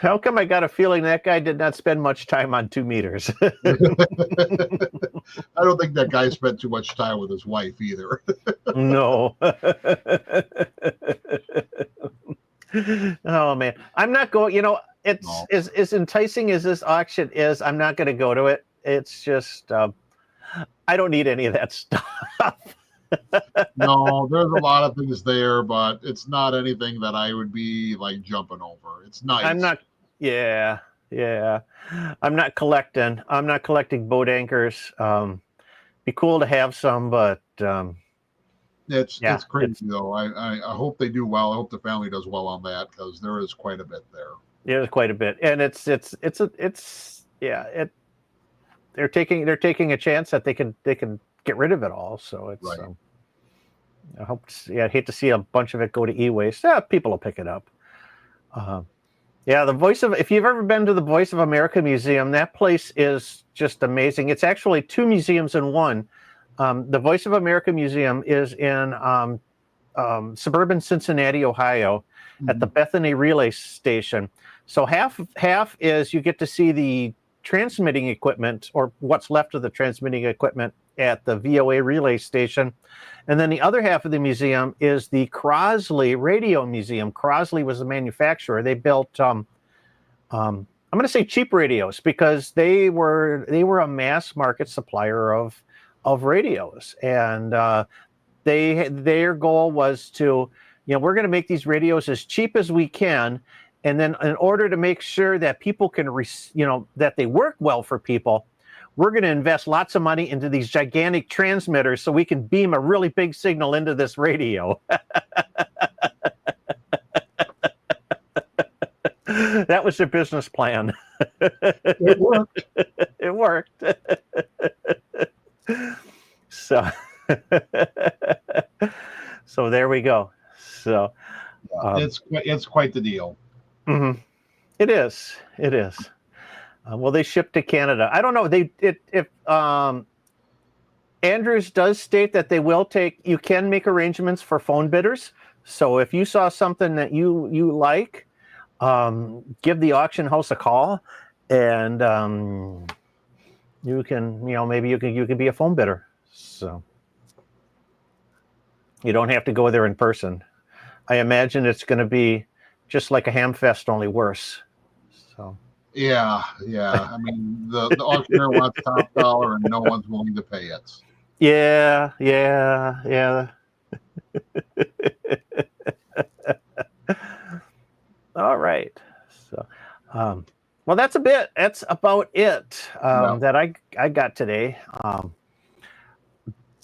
How come I got a feeling that guy did not spend much time on 2 meters? I don't think that guy spent too much time with his wife either. No. Oh man, I'm not going. It's No. as enticing as this auction is. I'm not going to go to it. It's just I don't need any of that stuff. No, there's a lot of things there, but it's not anything that I would be like jumping over. It's nice. I'm not. Yeah. I'm not collecting. I'm not collecting boat anchors. Be cool to have some, but it's crazy though. I hope they do well. I hope the family does well on that because there is quite a bit there. There's quite a bit, and they're taking a chance that they can get rid of it all. So it's right. I hope. I'd hate to see a bunch of it go to e-waste. People will pick it up. If you've ever been to the Voice of America Museum, that place is just amazing. It's actually 2 museums in one. The Voice of America Museum is in suburban Cincinnati, Ohio, at the Bethany Relay Station. So half is you get to see the transmitting equipment, or what's left of the transmitting equipment, at the VOA Relay Station. And then the other half of the museum is the Crosley Radio Museum. Crosley was the manufacturer. They built, I'm going to say cheap radios, because they were a mass market supplier of radios. And their goal was to, we're going to make these radios as cheap as we can. And then in order to make sure that people can, that they work well for people, we're going to invest lots of money into these gigantic transmitters so we can beam a really big signal into this radio. That was their business plan. It worked. It worked. So there we go. So it's quite the deal. Mm-hmm. It is. Well, they ship to Canada. I don't know. If Andrews does state that they will you can make arrangements for phone bidders. So if you saw something that you like, give the auction house a call, and you can, maybe you can be a phone bidder. So you don't have to go there in person. I imagine it's going to be just like a ham fest, only worse. So. Yeah. I mean, the auctioneer wants top dollar, and no one's willing to pay it. Yeah. All right. So, well, that's about it that I got today.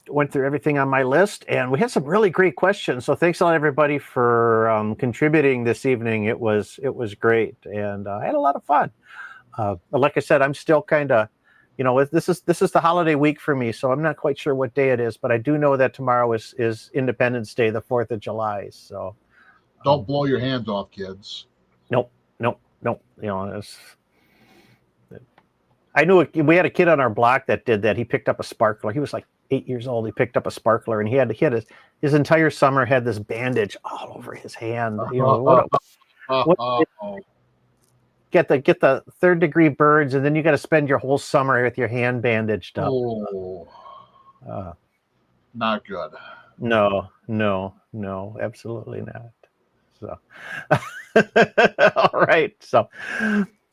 Went through everything on my list, and we had some really great questions. So thanks a lot, everybody, for contributing this evening. It was great, and I had a lot of fun. Like I said, I'm still kind of, this is the holiday week for me, so I'm not quite sure what day it is, but I do know that tomorrow is Independence Day, the 4th of July. So don't blow your hands off, kids. Nope. I knew we had a kid on our block that did that. He picked up a sparkler. He was like 8 years old. He picked up a sparkler, and he had his entire summer had this bandage all over his hand. Get the 3rd-degree burns, and then you got to spend your whole summer with your hand bandaged up. Not good. No, absolutely not. So, all right. So,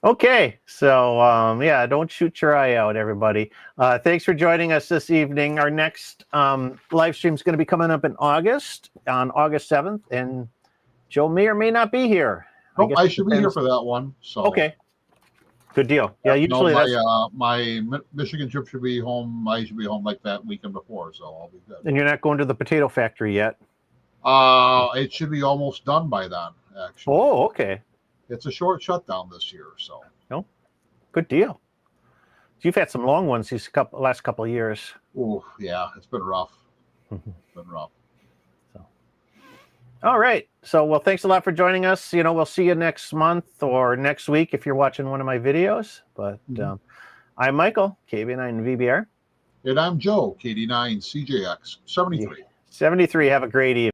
okay. So, don't shoot your eye out, everybody. Thanks for joining us this evening. Our next live stream is going to be coming up on August 7th, and Joe may or may not be here. I should be here for that one. So okay, good deal. Yeah, usually my Michigan trip should be home. I should be home like that weekend before, so I'll be good. And you're not going to the potato factory yet? It should be almost done by then. Actually. Oh, okay. It's a short shutdown this year, so. No, good deal. You've had some long ones these last couple of years. Oh yeah, it's been rough. All right. So, well, thanks a lot for joining us. We'll see you next month or next week if you're watching one of my videos. But I'm Michael, KB9 VBR. And I'm Joe, KD9 CJX 73. 73. Have a great evening.